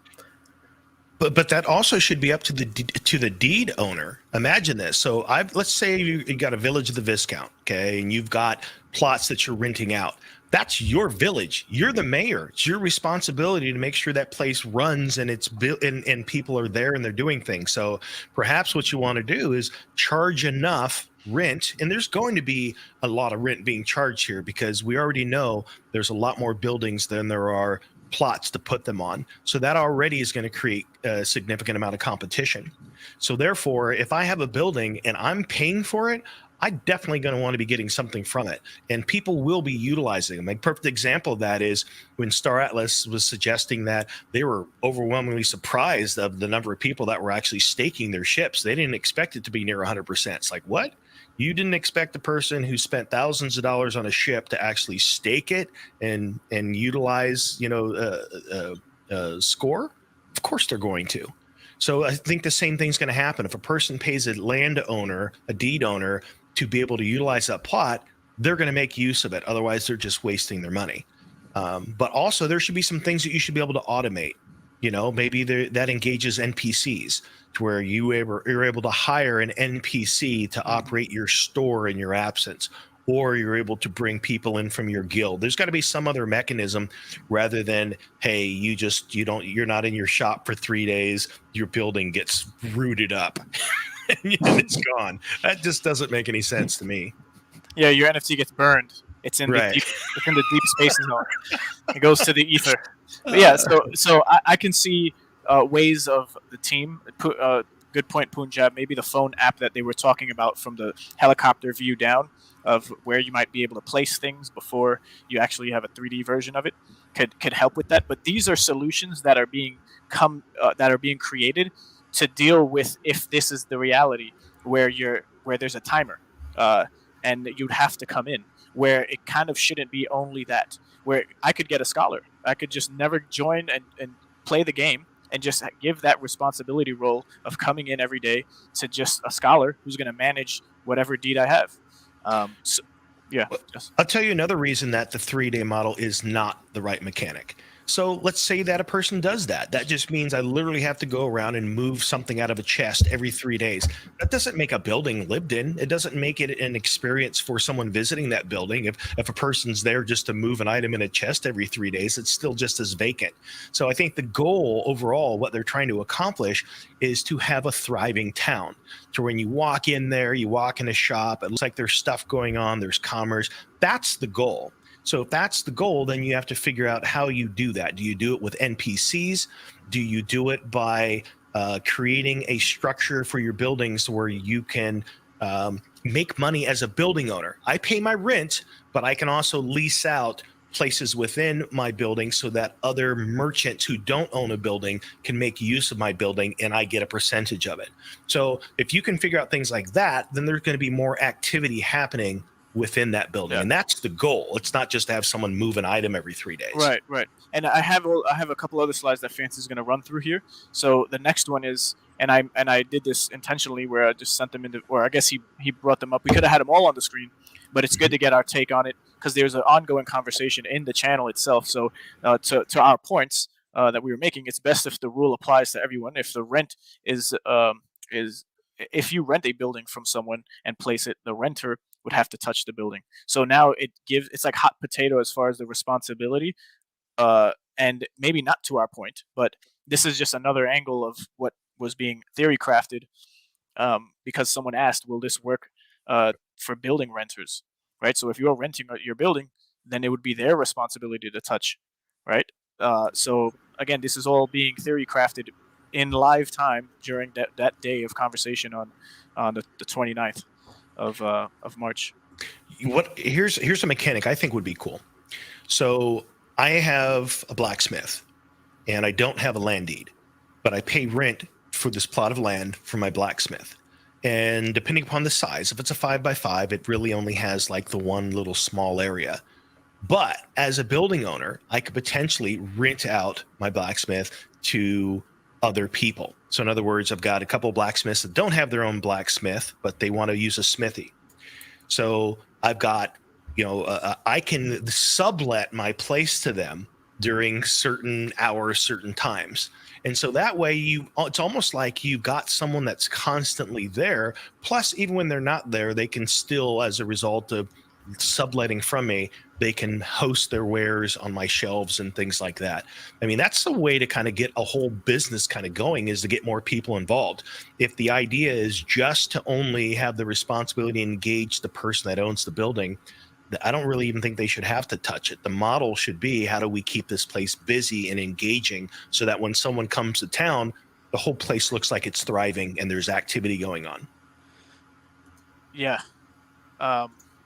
But that also should be up to the deed owner. Imagine this. So let's say you got a village of the Viscount, okay, and you've got plots that you're renting out. That's your village. You're the mayor. It's your responsibility to make sure that place runs and it's built and people are there and they're doing things. So perhaps what you want to do is charge enough rent, and there's going to be a lot of rent being charged here because we already know there's a lot more buildings than there are plots to put them on. So that already is going to create a significant amount of competition. So therefore, if I have a building and I'm paying for it, I'm definitely going to want to be getting something from it. And people will be utilizing them. A perfect example of that is when Star Atlas was suggesting that they were overwhelmingly surprised of the number of people that were actually staking their ships. They didn't expect it to be near 100%. It's like, what? You didn't expect a person who spent thousands of dollars on a ship to actually stake it and utilize, score? Of course they're going to. So I think the same thing's going to happen. If a person pays a landowner, a deed owner, to be able to utilize that plot, they're going to make use of it. Otherwise, they're just wasting their money. But also, there should be some things that you should be able to automate. Maybe that engages NPCs to where you're able to hire an NPC to operate your store in your absence, or you're able to bring people in from your guild. There's got to be some other mechanism rather than, hey, you're not in your shop for 3 days, your building gets rooted up and it's gone. That just doesn't make any sense to me. Yeah, your NFT gets burned. It's in Right. it's in the deep space zone. It goes to the ether. But yeah, so I can see ways of the team. Good point, Punjab. Maybe the phone app that they were talking about from the helicopter view down of where you might be able to place things before you actually have a 3D version of it could help with that. But these are solutions that are being created to deal with if this is the reality where there's a timer and you'd have to come in, where it kind of shouldn't be only that, where I could get a scholar. I could just never join and play the game and just give that responsibility role of coming in every day to just a scholar who's going to manage whatever deed I have. Yeah. I'll tell you another reason that the 3-day model is not the right mechanic. So let's say that a person does that. That just means I literally have to go around and move something out of a chest every 3 days. That doesn't make a building lived in. It doesn't make it an experience for someone visiting that building. If a person's there just to move an item in a chest every 3 days, it's still just as vacant. So I think the goal overall, what they're trying to accomplish, is to have a thriving town. So when you walk in there, you walk in a shop, it looks like there's stuff going on, there's commerce. That's the goal. So if that's the goal, then you have to figure out how you do that. Do you do it with NPCs? Do you do it by creating a structure for your buildings where you can make money as a building owner? I pay my rent, but I can also lease out places within my building so that other merchants who don't own a building can make use of my building and I get a percentage of it. So if you can figure out things like that, then there's going to be more activity happening within that building. Yeah. And that's the goal. It's not just to have someone move an item every 3 days. Right. And I have a couple other slides that Fancy's going to run through here. So the next one is, and I did this intentionally where I just sent them into, or I guess he brought them up. We could have had them all on the screen, but it's good to get our take on it because there's an ongoing conversation in the channel itself. So to our points that we were making, it's best if the rule applies to everyone. If the rent is if you rent a building from someone and place it, the renter would have to touch the building. So now it's like hot potato as far as the responsibility, and maybe not to our point, but this is just another angle of what was being theory crafted, because someone asked, will this work for building renters, right? So if you're renting your building, then it would be their responsibility to touch, right? So again, this is all being theory crafted in live time during that day of conversation on the 29th of March. Here's a mechanic I think would be cool. So I have a blacksmith and I don't have a land deed, but I pay rent for this plot of land for my blacksmith. And depending upon the size, if it's a 5x5, it really only has like the one little small area. But as a building owner, I could potentially rent out my blacksmith to other people. So, in other words, I've got a couple of blacksmiths that don't have their own blacksmith, but they want to use a smithy. So, I've got, I can sublet my place to them during certain hours, certain times. And so that way it's almost like you've got someone that's constantly there. Plus, even when they're not there, they can still, as a result of subletting from me, they can host their wares on my shelves and things like that. I mean, that's the way to kind of get a whole business kind of going, is to get more people involved. If the idea is just to only have the responsibility to engage the person that owns the building, I don't really even think they should have to touch it. The model should be, how do we keep this place busy and engaging so that when someone comes to town, the whole place looks like it's thriving and there's activity going on. Yeah.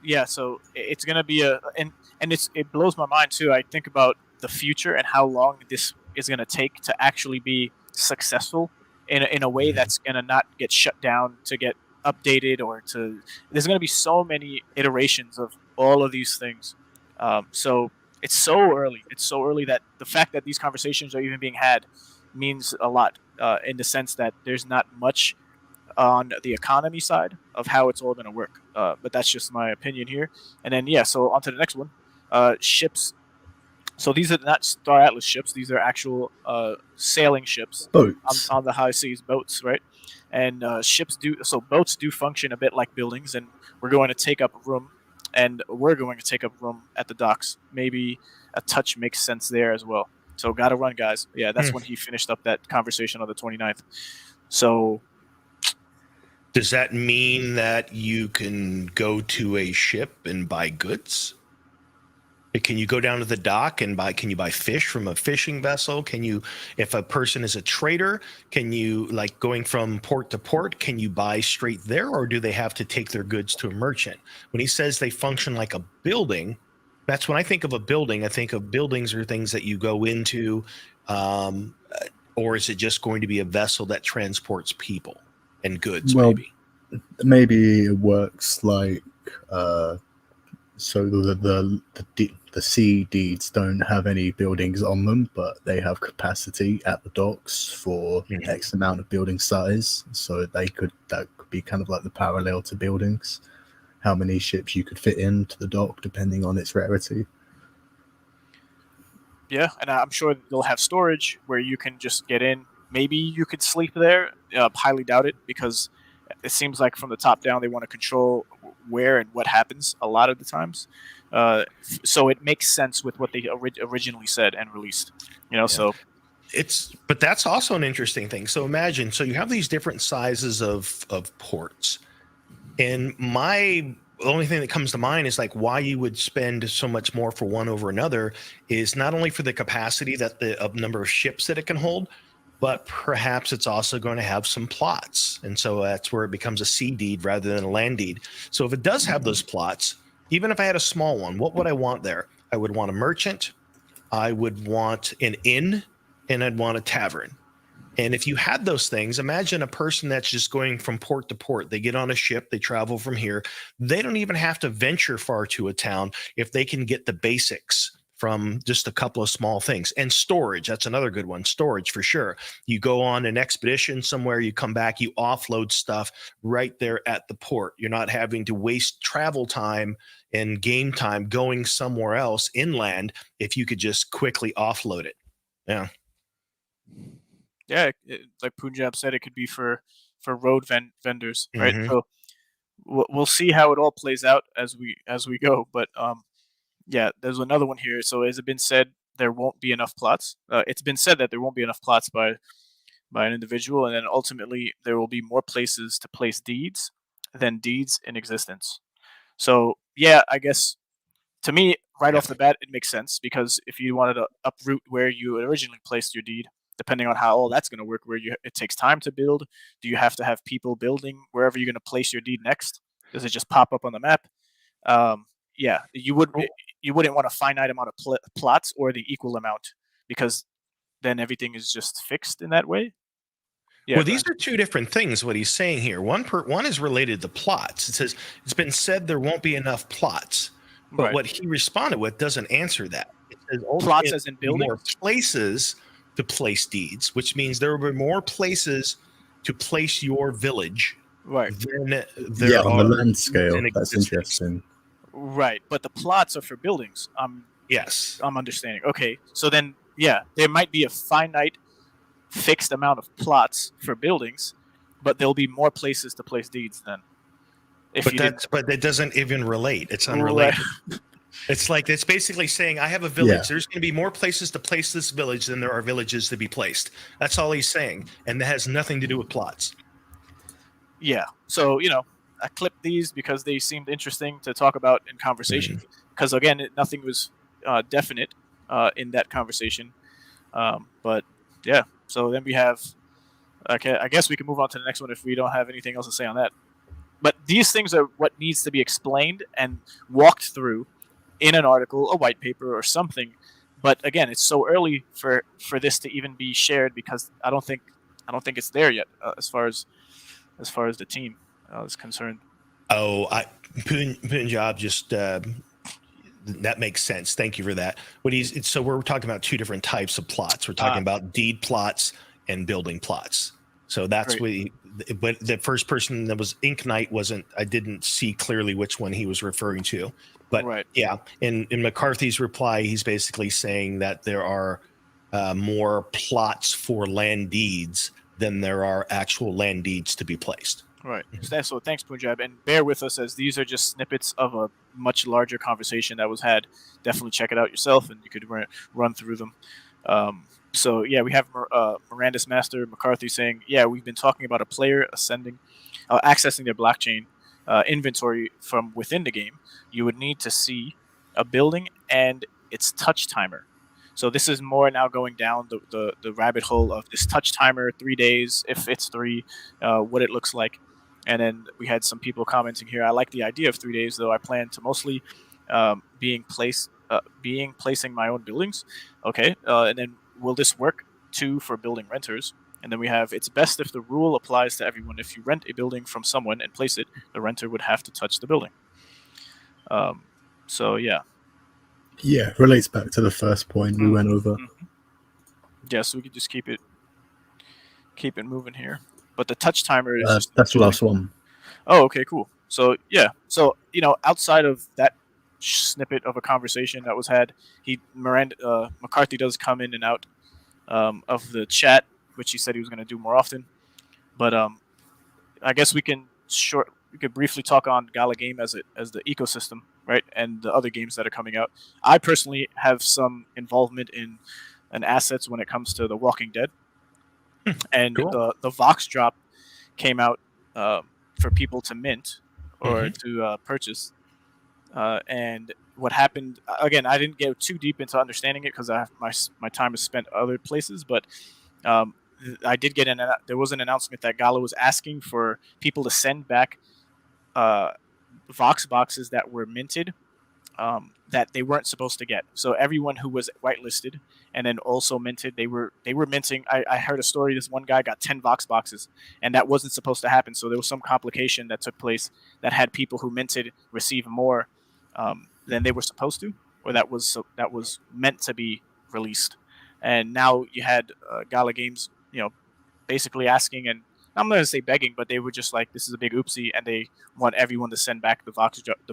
Yeah, so it's gonna be and it blows my mind too. I think about the future and how long this is gonna take to actually be successful in a way that's gonna not get shut down, to get updated, or to. There's gonna be so many iterations of all of these things. So it's so early. It's so early that the fact that these conversations are even being had means a lot, in the sense that there's not much on the economy side of how it's all going to work. But that's just my opinion here. And then, yeah, so on to the next one. Ships. So these are not Star Atlas ships. These are actual sailing ships Boats. on the high seas, boats, right? And boats do function a bit like buildings, and we're going to take up room. And we're going to take up room at the docks. Maybe a touch makes sense there as well. So gotta run, guys. Yeah, that's when he finished up that conversation on the 29th. So does that mean that you can go to a ship and buy goods? Can you go down to the dock and can you buy fish from a fishing vessel? Can you, if a person is a trader, can you, like going from port to port, can you buy straight there, or do they have to take their goods to a merchant? When he says they function like a building, that's when I think of a building. I think of buildings are things that you go into, or is it just going to be a vessel that transports people and goods? Well, maybe it works like so the sea deeds don't have any buildings on them, but they have capacity at the docks for X amount of building size. So that could be kind of like the parallel to buildings, how many ships you could fit into the dock depending on its rarity. Yeah, and I'm sure they'll have storage where you can just get in. Maybe you could sleep there. Highly doubt it, because it seems like from the top down they want to control where and what happens a lot of the times. So it makes sense with what they originally said and released. So but that's also an interesting thing. So imagine, so you have these different sizes of ports, and the only thing that comes to mind is like why you would spend so much more for one over another is not only for the capacity of number of ships that it can hold, but perhaps it's also going to have some plots. And so that's where it becomes a sea deed rather than a land deed. So if it does have those plots, even if I had a small one, what would I want there? I would want a merchant, I would want an inn, and I'd want a tavern. And if you had those things, imagine a person that's just going from port to port. They get on a ship, they travel from here. They don't even have to venture far to a town if they can get the basics from just a couple of small things. And storage, that's another good one. Storage for sure. You go on an expedition somewhere, you come back, you offload stuff right there at the port. You're not having to waste travel time and game time going somewhere else inland if you could just quickly offload it. Yeah. Yeah, like Punjab said, it could be for road vendors, right? So we'll see how it all plays out as we go. But yeah, there's another one here. So has it been said there won't be enough plots? It's been said that there won't be enough plots by an individual, and then ultimately there will be more places to place deeds than deeds in existence. So yeah, I guess to me, right off the bat, it makes sense, because if you wanted to uproot where you originally placed your deed, depending on how all that's going to work, it takes time to build. Do you have to have people building wherever you're going to place your deed next? Does it just pop up on the map? Yeah, you wouldn't want a finite amount of plots or the equal amount, because then everything is just fixed in that way. Yeah, Well, these are two different things. What he's saying here, one is related to plots. It says it's been said there won't be enough plots, but right. what he responded with doesn't answer that. It says Plots ultimately as in there'll be more buildings. places to place deeds, which means there will be more places to place your village Right. than Yeah, there on the are land deeds scale, in that's existence. interesting. Right, but the plots are for buildings. Yes. I'm understanding. Okay, so then yeah, there might be a finite fixed amount of plots for buildings, but there'll be more places to place deeds then. If you didn't, But that doesn't even relate. It's right, unrelated. It's basically saying I have a Yeah. village. There's going to be more places to place this village than there are villages to be placed. That's all he's saying, and that has nothing to do with plots. yeah. So I clipped these because they seemed interesting to talk about in conversation. Because again, nothing was definite in that conversation. But yeah, so then we have. Okay, I guess we can move on to the next one if we don't have anything else to say on that. But these things are what needs to be explained and walked through in an article, a white paper, or something. But again, it's so early for this to even be shared, because I don't think it's there yet, as far as the team is concerned. Oh, Punjab just that makes sense. Thank you for that. So we're talking about two different types of plots. We're talking about deed plots and building plots. So that's Great. but the first person that was Ink Knight wasn't. I didn't see clearly which one he was referring to. But Right. yeah, in McCarthy's reply, he's basically saying that there are more plots for land deeds than there are actual land deeds to be placed. Right. So thanks, Punjab, and bear with us, as these are just snippets of a much larger conversation that was had. Definitely check it out yourself, and you could run through them. So yeah, we have Miranda's Master McCarthy saying, yeah, we've been talking about a player accessing their blockchain inventory from within the game. You would need to see a building and its touch timer. So this is more now going down the rabbit hole of this touch timer, 3 days, if it's 3, what it looks like. And then we had some people commenting here. I like the idea of 3 days, though. I plan to mostly placing my own buildings. Okay, and then will this work too for building renters? And then we have, it's best if the rule applies to everyone. If you rent a building from someone and place it, the renter would have to touch the building. So yeah. Yeah, relates back to the first point we went over. Yeah, so we could just keep it moving here. But the touch timer is just that's the last one. Oh, okay, cool. So yeah, so outside of that snippet of a conversation that was had, McCarthy does come in and out of the chat, which he said he was going to do more often. But I guess we could briefly talk on Gala Game as the ecosystem, right, and the other games that are coming out. I personally have some involvement in assets when it comes to The Walking Dead, and Cool. the Vox drop came out for people to mint or to purchase. And what happened, again, I didn't get too deep into understanding it because my time is spent other places, but I did get there was an announcement that Gala was asking for people to send back Vox boxes that were minted, that they weren't supposed to get. So everyone who was whitelisted and then also minted, they were minting. I heard a story. This one guy got 10 Vox boxes, and that wasn't supposed to happen. So there was some complication that took place that had people who minted receive more than they were supposed to, or that was meant to be released. And now you had Gala Games, basically asking, and I'm not going to say begging, but they were just like, this is a big oopsie, and they want everyone to send back the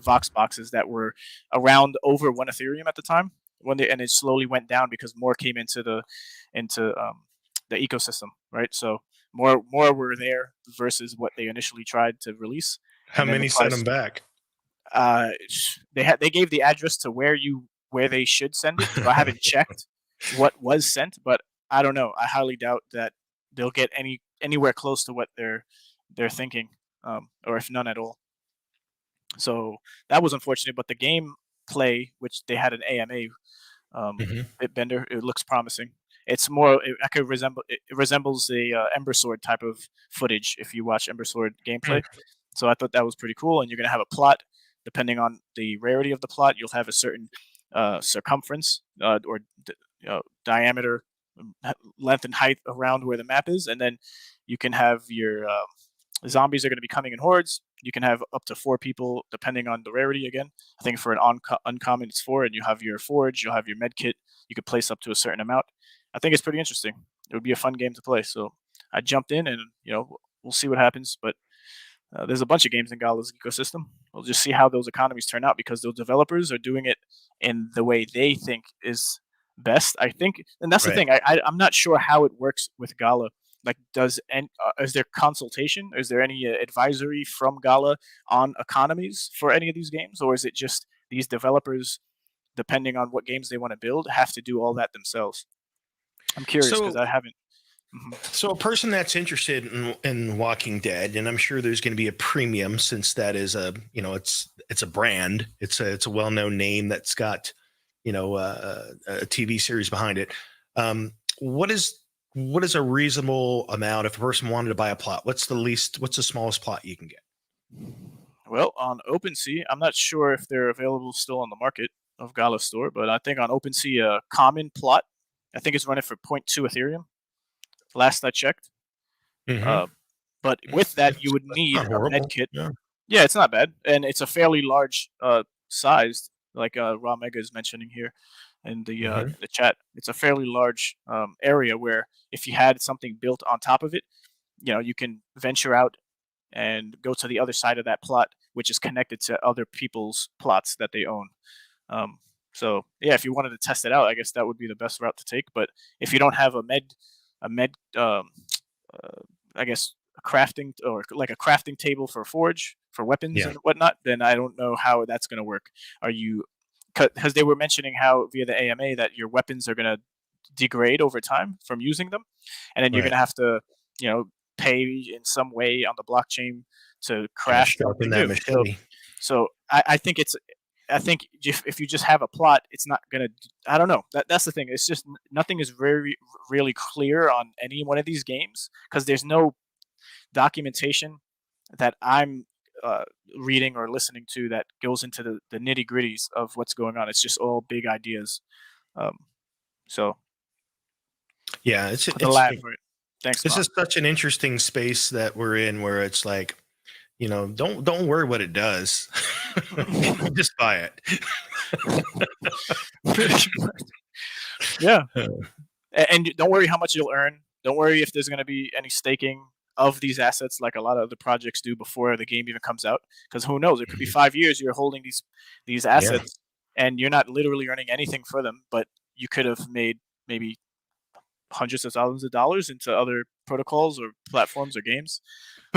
Vox boxes that were around over 1 Ethereum at the time, and it slowly went down because more came into the ecosystem, right? So more were there versus what they initially tried to release. How many sent them back? They gave the address to where they should send it. So I haven't checked what was sent, but I don't know. I highly doubt that they'll get anywhere close to what they're thinking, or if none at all. So that was unfortunate. But the game play, which they had an AMA, Bitbender, it looks promising. It's more. It resembles the Ember Sword type of footage if you watch Ember Sword gameplay. So I thought that was pretty cool. And you're gonna have a plot depending on the rarity of the plot, you'll have a certain circumference or diameter, length and height around where the map is, and then you can have your zombies are going to be coming in hordes. You can have up to 4 people depending on the rarity. Again, I think for an uncommon it's 4, and you have your forge, you'll have your med kit. You could place up to a certain amount. I think it's pretty interesting. It would be a fun game to play. So I jumped in, and we'll see what happens. But there's a bunch of games in Gala's ecosystem. We'll just see how those economies turn out, because those developers are doing it in the way they think is best, I think. And that's the thing. I'm not sure how it works with Gala. Like, is there consultation? Is there any advisory from Gala on economies for any of these games? Or is it just these developers, depending on what games they want to build, have to do all that themselves? I'm curious because I haven't. So a person that's interested in Walking Dead, and I'm sure there's going to be a premium, since that is it's a brand, it's a well-known name that's got a TV series behind it. What is a reasonable amount if a person wanted to buy a plot? What's the smallest plot you can get? Well, on OpenSea, I'm not sure if they're available still on the market of Gala Store, but I think on OpenSea, a common plot, I think it's running for 0.2 Ethereum. Last I checked. But with that, you would need a med kit. Yeah, it's not bad, and it's a fairly large sized, like Raw Mega is mentioning here in the chat. It's a fairly large area where if you had something built on top of it, you can venture out and go to the other side of that plot, which is connected to other people's plots that they own. So yeah, if you wanted to test it out, I guess that would be the best route to take. But if you don't have a I guess a crafting, or like a crafting table for forge for weapons and whatnot, then I don't know how that's going to work. Because they were mentioning how via the AMA that your weapons are going to degrade over time from using them, and then you're going to have to pay in some way on the blockchain to craft something new. So I think if you just have a plot, it's not gonna. I don't know. That's the thing. It's just nothing is really clear on any one of these games, because there's no documentation that I'm reading or listening to that goes into the nitty gritties of what's going on. It's just all big ideas. So yeah, it's the lab for it. Thanks. This is such an interesting space that we're in, where it's like, don't worry what it does. Just buy it. Yeah. And don't worry how much you'll earn. Don't worry if there's going to be any staking of these assets like a lot of the projects do before the game even comes out. Because who knows? It could be 5 years you're holding these assets and you're not literally earning anything for them, but you could have made maybe hundreds of thousands of dollars into other protocols or platforms or games.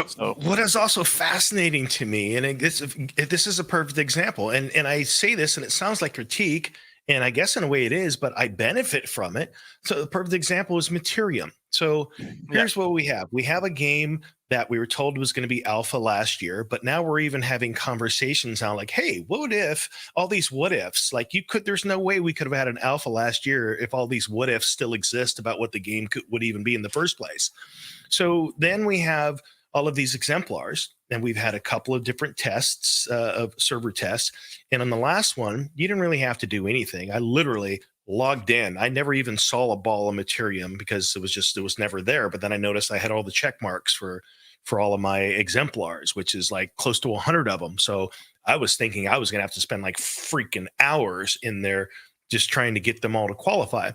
So what is also fascinating to me, and this is a perfect example, and I say this and it sounds like critique, and I guess in a way it is, but I benefit from it. So the perfect example is Materium. So here's what we have. We have a game that we were told was going to be alpha last year, but now we're even having conversations now like, hey, what if all these what ifs, like there's no way we could have had an alpha last year if all these what ifs still exist about what the game would even be in the first place. So then we have all of these exemplars, and we've had a couple of different tests of server tests. And on the last one, you didn't really have to do anything. I literally logged in. I never even saw a ball of Materium because it was never there. But then I noticed I had all the check marks for all of my exemplars, which is like close to 100 of them. So I was thinking I was going to have to spend like freaking hours in there just trying to get them all to qualify.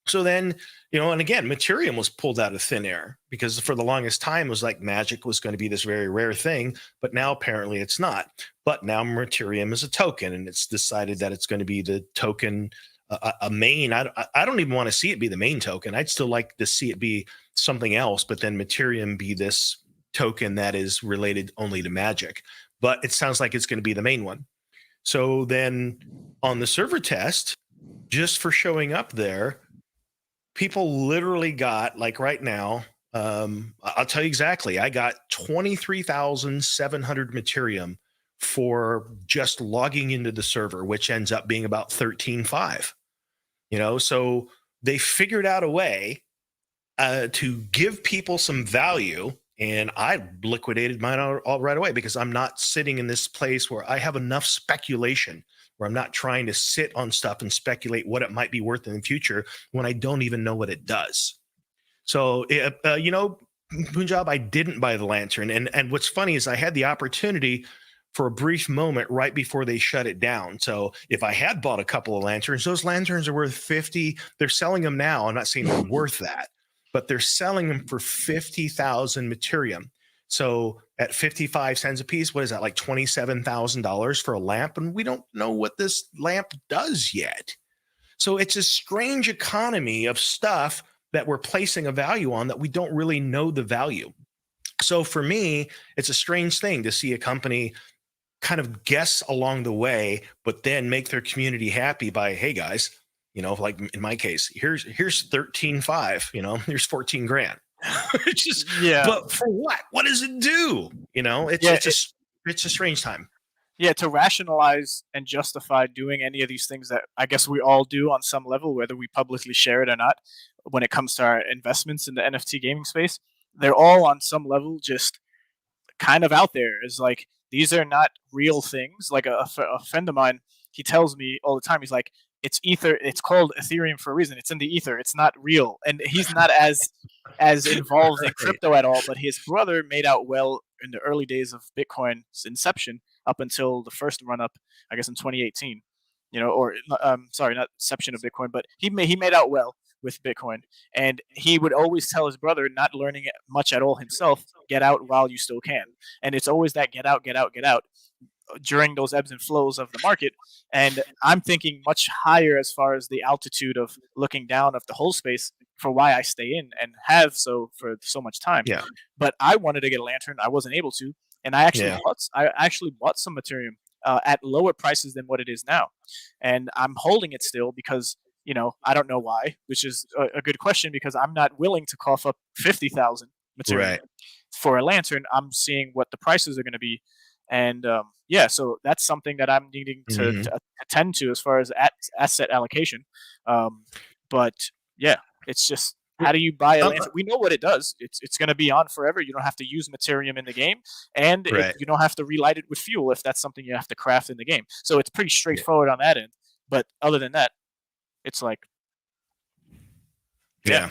So then, and again, Materium was pulled out of thin air, because for the longest time it was like magic was going to be this very rare thing, but now apparently it's not. But now Materium is a token, and it's decided that it's going to be the token, a main. I don't even want to see it be the main token. I'd still like to see it be something else, but then Materium be this token that is related only to magic. But it sounds like it's going to be the main one. So then on the server test, just for showing up there, people literally got, like right now, I'll tell you exactly, I got 23,700 Materium for just logging into the server, which ends up being about 13.5. So they figured out a way to give people some value And I liquidated mine all right away because I'm not sitting in this place where I have enough speculation where I'm not trying to sit on stuff and speculate what it might be worth in the future when I don't even know what it does. So, Punjab, I didn't buy the lantern. And what's funny is I had the opportunity for a brief moment right before they shut it down. So if I had bought a couple of lanterns, those lanterns are worth 50. They're selling them now. I'm not saying they're worth that, but they're selling them for 50,000 Materium. So at 55 cents a piece, what is that, like $27,000 for a lamp? And we don't know what this lamp does yet. So it's a strange economy of stuff that we're placing a value on that we don't really know the value. So for me, it's a strange thing to see a company kind of guess along the way, but then make their community happy by, hey guys, like in my case, here's 13.5, here's 14 grand. Just, yeah. But for what? What does it do? It's a strange time. Yeah, to rationalize and justify doing any of these things that I guess we all do on some level, whether we publicly share it or not, when it comes to our investments in the NFT gaming space, they're all on some level just kind of out there. It's like, these are not real things. Like a friend of mine, he tells me all the time, he's like, it's ether. It's called Ethereum for a reason. It's in the ether. It's not real. And he's not as involved in crypto at all, but his brother made out well in the early days of Bitcoin's inception up until the first run up, I guess in 2018, sorry, not inception of Bitcoin, but he made out well with Bitcoin. And he would always tell his brother, not learning much at all himself, get out while you still can. And it's always that get out during those ebbs and flows of the market. And I'm thinking much higher as far as the altitude of looking down of the whole space for why I stay in and have so for so much time. Yeah. But I wanted to get a lantern. I wasn't able to. And I actually bought some Ethereum at lower prices than what it is now. And I'm holding it still because, I don't know why, which is a good question, because I'm not willing to cough up 50,000 Ethereum for a lantern. I'm seeing what the prices are going to be. And so that's something that I'm needing to attend to as far as asset allocation. But yeah, it's just, how do you buy a lantern? We know what it does. It's going to be on forever. You don't have to use Materium in the game, and you don't have to relight it with fuel if that's something you have to craft in the game. So it's pretty straightforward on that end. But other than that, it's like, yeah.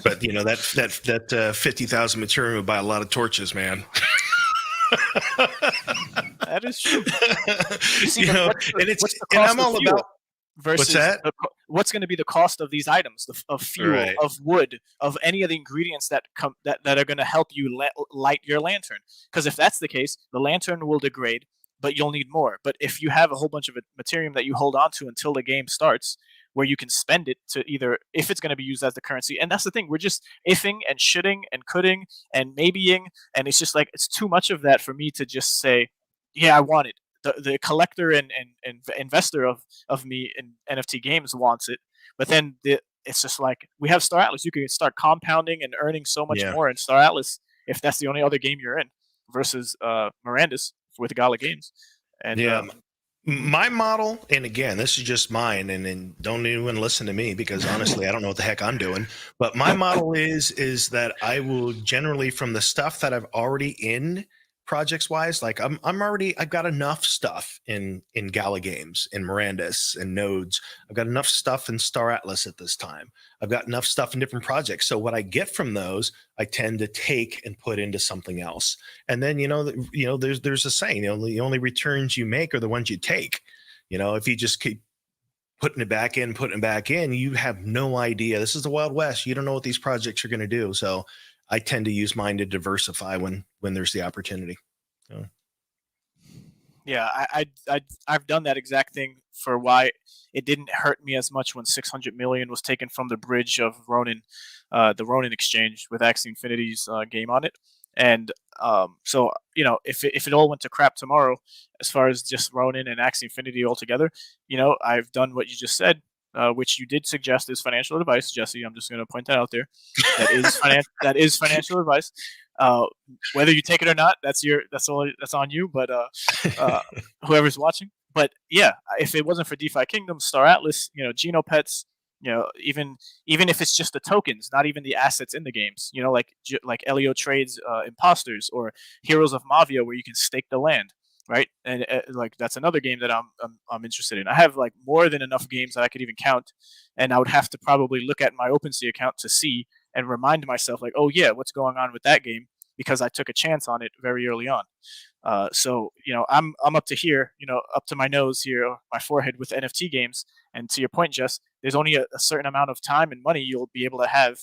But that 50,000 Materium would buy a lot of torches, man. That is true. I'm all about. Versus what's going to be the cost of these items, of fuel, of wood, of any of the ingredients that are going to help you light your lantern. Because if that's the case, the lantern will degrade, but you'll need more. But if you have a whole bunch of Materium that you hold on to until the game starts, where you can spend it to either, if it's going to be used as the currency. And that's the thing, we're just ifing and shitting and coulding and maybeing, and it's just like, it's too much of that for me to just say, yeah, I want it. The collector and investor of me in NFT games wants it, but then it's just like, we have Star Atlas. You can start compounding and earning so much more in Star Atlas if that's the only other game you're in, versus Miranda's with Gala Games. And my model, and again, this is just mine, and don't even listen to me, because honestly, I don't know what the heck I'm doing. But my model is that I will generally, from the stuff that I've already in projects wise, like I've got enough stuff in Gala Games, in Miranda's, and Nodes. I've got enough stuff in Star Atlas at this time. I've got enough stuff in different projects. So what I get from those, I tend to take and put into something else. And then there's a saying, the only returns you make are the ones you take. If you just keep putting it back in, you have no idea. This is the Wild West. You don't know what these projects are going to do. So I tend to use mine to diversify when there's the opportunity. So. Yeah, I've done that exact thing for why it didn't hurt me as much when 600 million was taken from the bridge of Ronin, the Ronin exchange with Axie Infinity's game on it. And so if it all went to crap tomorrow, as far as just Ronin and Axie Infinity altogether, I've done what you just said. Which you did suggest is financial advice, Jesse. I'm just going to point that out there. That is financial advice. Whether you take it or not, that's on you. But whoever's watching. But yeah, if it wasn't for DeFi Kingdom, Star Atlas, Genopets, even if it's just the tokens, not even the assets in the games. Like Elio trades imposters, or Heroes of Mavia, where you can stake the land, right? And like that's another game that I'm interested in. I have like more than enough games that I could even count, and I would have to probably look at my OpenSea account to see and remind myself, like, oh yeah, what's going on with that game, because I took a chance on it very early on. So I'm up to here, up to my nose here, my forehead with NFT games. And to your point, Jess, there's only a certain amount of time and money you'll be able to have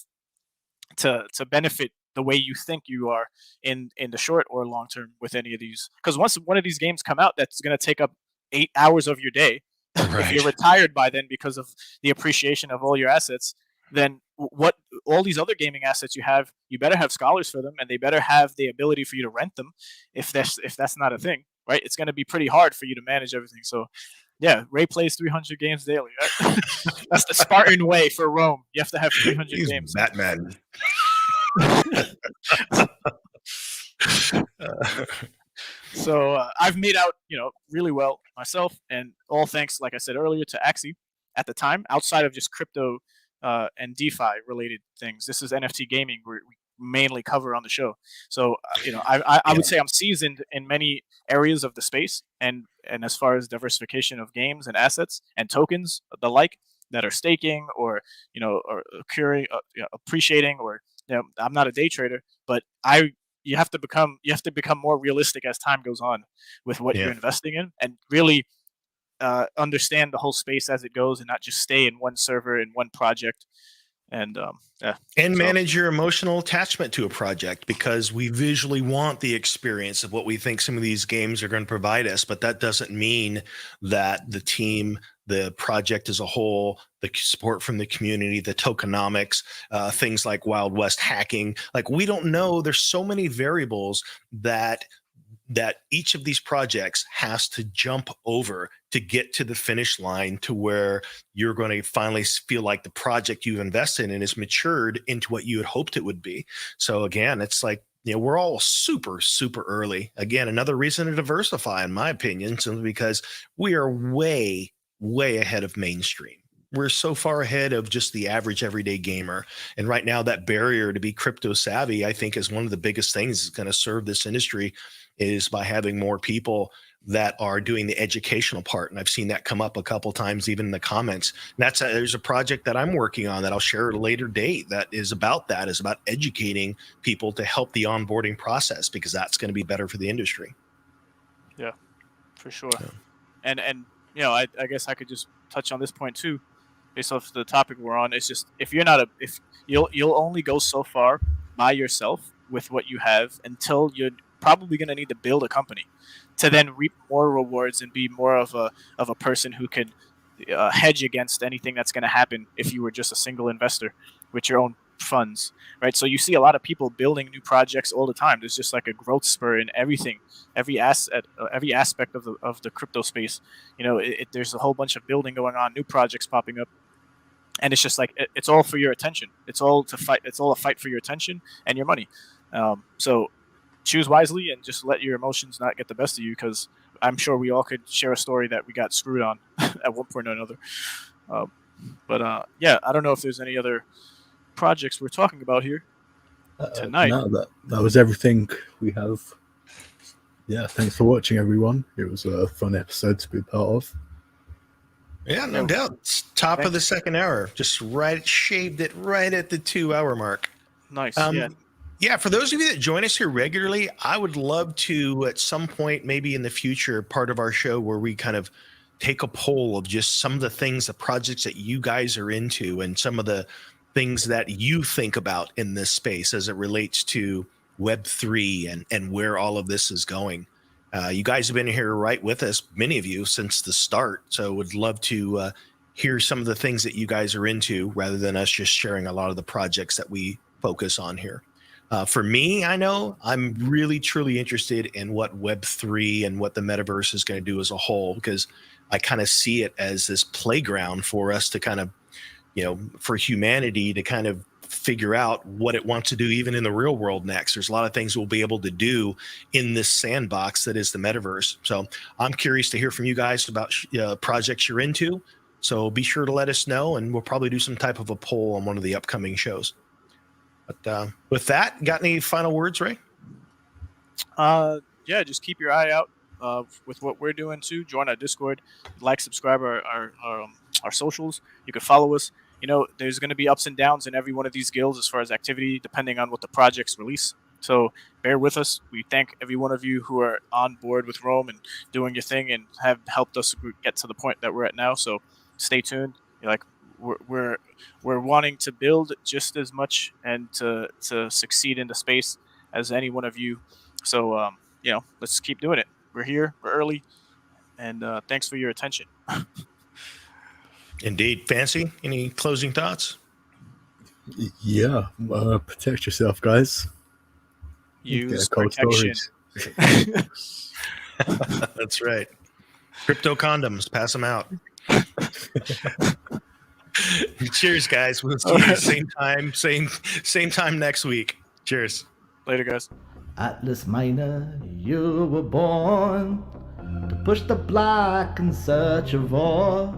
to benefit the way you think you are in the short or long term with any of these. Because once one of these games come out, that's going to take up 8 hours of your day. If you're retired by then because of the appreciation of all your assets, then what all these other gaming assets you have, you better have scholars for them, and they better have the ability for you to rent them. If that's not a thing, right? It's going to be pretty hard for you to manage everything. So yeah, Ray plays 300 games daily. Right? That's the Spartan way for Rome. You have to have 300 games. Batman. So I've made out, really well myself, and all thanks, like I said earlier, to Axie at the time. Outside of just crypto and DeFi related things, this is NFT gaming we mainly cover on the show. So I would say I'm seasoned in many areas of the space, and as far as diversification of games and assets and tokens, the like, that are staking or or occurring, appreciating, or I'm not a day trader, but you have to become more realistic as time goes on with what you're investing in, and really understand the whole space as it goes, and not just stay in one server in one project. And manage your emotional attachment to a project, because we visually want the experience of what we think some of these games are going to provide us, but that doesn't mean that the team, the project as a whole, the support from the community, the tokenomics, things like Wild West hacking, like we don't know. There's so many variables that each of these projects has to jump over to get to the finish line, to where you're going to finally feel like the project you've invested in is matured into what you had hoped it would be. So again, it's like, we're all super, super early. Again, another reason to diversify, in my opinion, simply because we are way, way ahead of mainstream. We're so far ahead of just the average everyday gamer. And right now, that barrier to be crypto savvy, I think, is one of the biggest things that's going to serve this industry, is by having more people that are doing the educational part. And I've seen that come up a couple times, even in the comments. And there's a project that I'm working on that I'll share at a later date that is about educating people to help the onboarding process, because that's going to be better for the industry. Yeah, for sure. Yeah. And I guess I could just touch on this point too, based off the topic we're on. It's just, if you'll only go so far by yourself with what you have, until you're probably going to need to build a company to then reap more rewards and be more of a person who could hedge against anything that's going to happen if you were just a single investor with your own funds, right? So you see a lot of people building new projects all the time. There's just like a growth spur in everything, every aspect of the crypto space. There's a whole bunch of building going on, new projects popping up, and it's just like it's all for your attention. It's all a fight for your attention and your money. So choose wisely and just let your emotions not get the best of you, because I'm sure we all could share a story that we got screwed on at one point or another. But I don't know if there's any other projects we're talking about here tonight. No, that was everything we have. Yeah, thanks for watching, everyone. It was a fun episode to be part of. Yeah, no doubt. It's top of the second hour. Just shaved it right at the 2-hour mark. Nice. Yeah, for those of you that join us here regularly, I would love to, at some point, maybe in the future, part of our show where we kind of take a poll of just some of the things, the projects that you guys are into, and some of the things that you think about in this space as it relates to Web3 and where all of this is going. You guys have been here right with us, many of you, since the start. So would love to hear some of the things that you guys are into, rather than us just sharing a lot of the projects that we focus on here. For me, I know I'm really, truly interested in what Web3 and what the metaverse is going to do as a whole, because I kind of see it as this playground for us to kind of, for humanity to kind of figure out what it wants to do, even in the real world next. There's a lot of things we'll be able to do in this sandbox that is the metaverse. So I'm curious to hear from you guys about projects you're into. So be sure to let us know, and we'll probably do some type of a poll on one of the upcoming shows. But with that, got any final words, Ray? Yeah, just keep your eye out with what we're doing too. Join our Discord, like, subscribe our socials. You can follow us. There's going to be ups and downs in every one of these guilds as far as activity, depending on what the projects release. So bear with us. We thank every one of you who are on board with Rome and doing your thing and have helped us get to the point that we're at now. So stay tuned. We're wanting to build just as much and to succeed in the space as any one of you. So let's keep doing it. We're here. We're early, and thanks for your attention. Indeed. Fancy, any closing thoughts? Yeah, protect yourself, guys. Use protection. That's right. Crypto condoms, pass them out. Cheers, guys. We'll see you same time next week. Cheers. Later, guys. Atlas Miner, you were born to push the block in search of ore.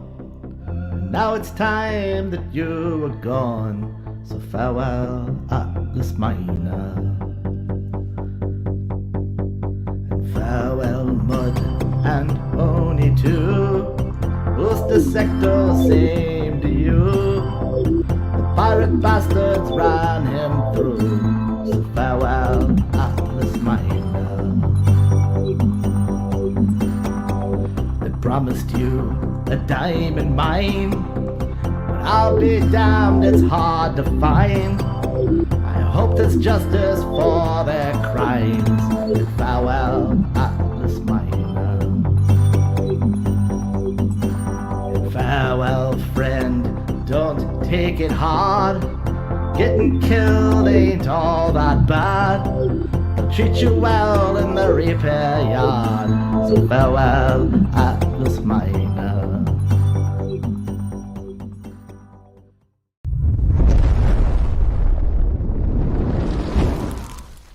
Now it's time that you are gone, so farewell, Atlas Miner. And farewell, Mud and ONI too. Who's the sector same to you? The pirate bastards ran him through, so farewell, Atlas Miner. They promised you a diamond mine, but I'll be damned, it's hard to find. I hope there's justice for their crimes, and farewell, Atlas Miner. And farewell, friend, don't take it hard. Getting killed ain't all that bad. They'll treat you well in the repair yard, so farewell, Atlas Miner.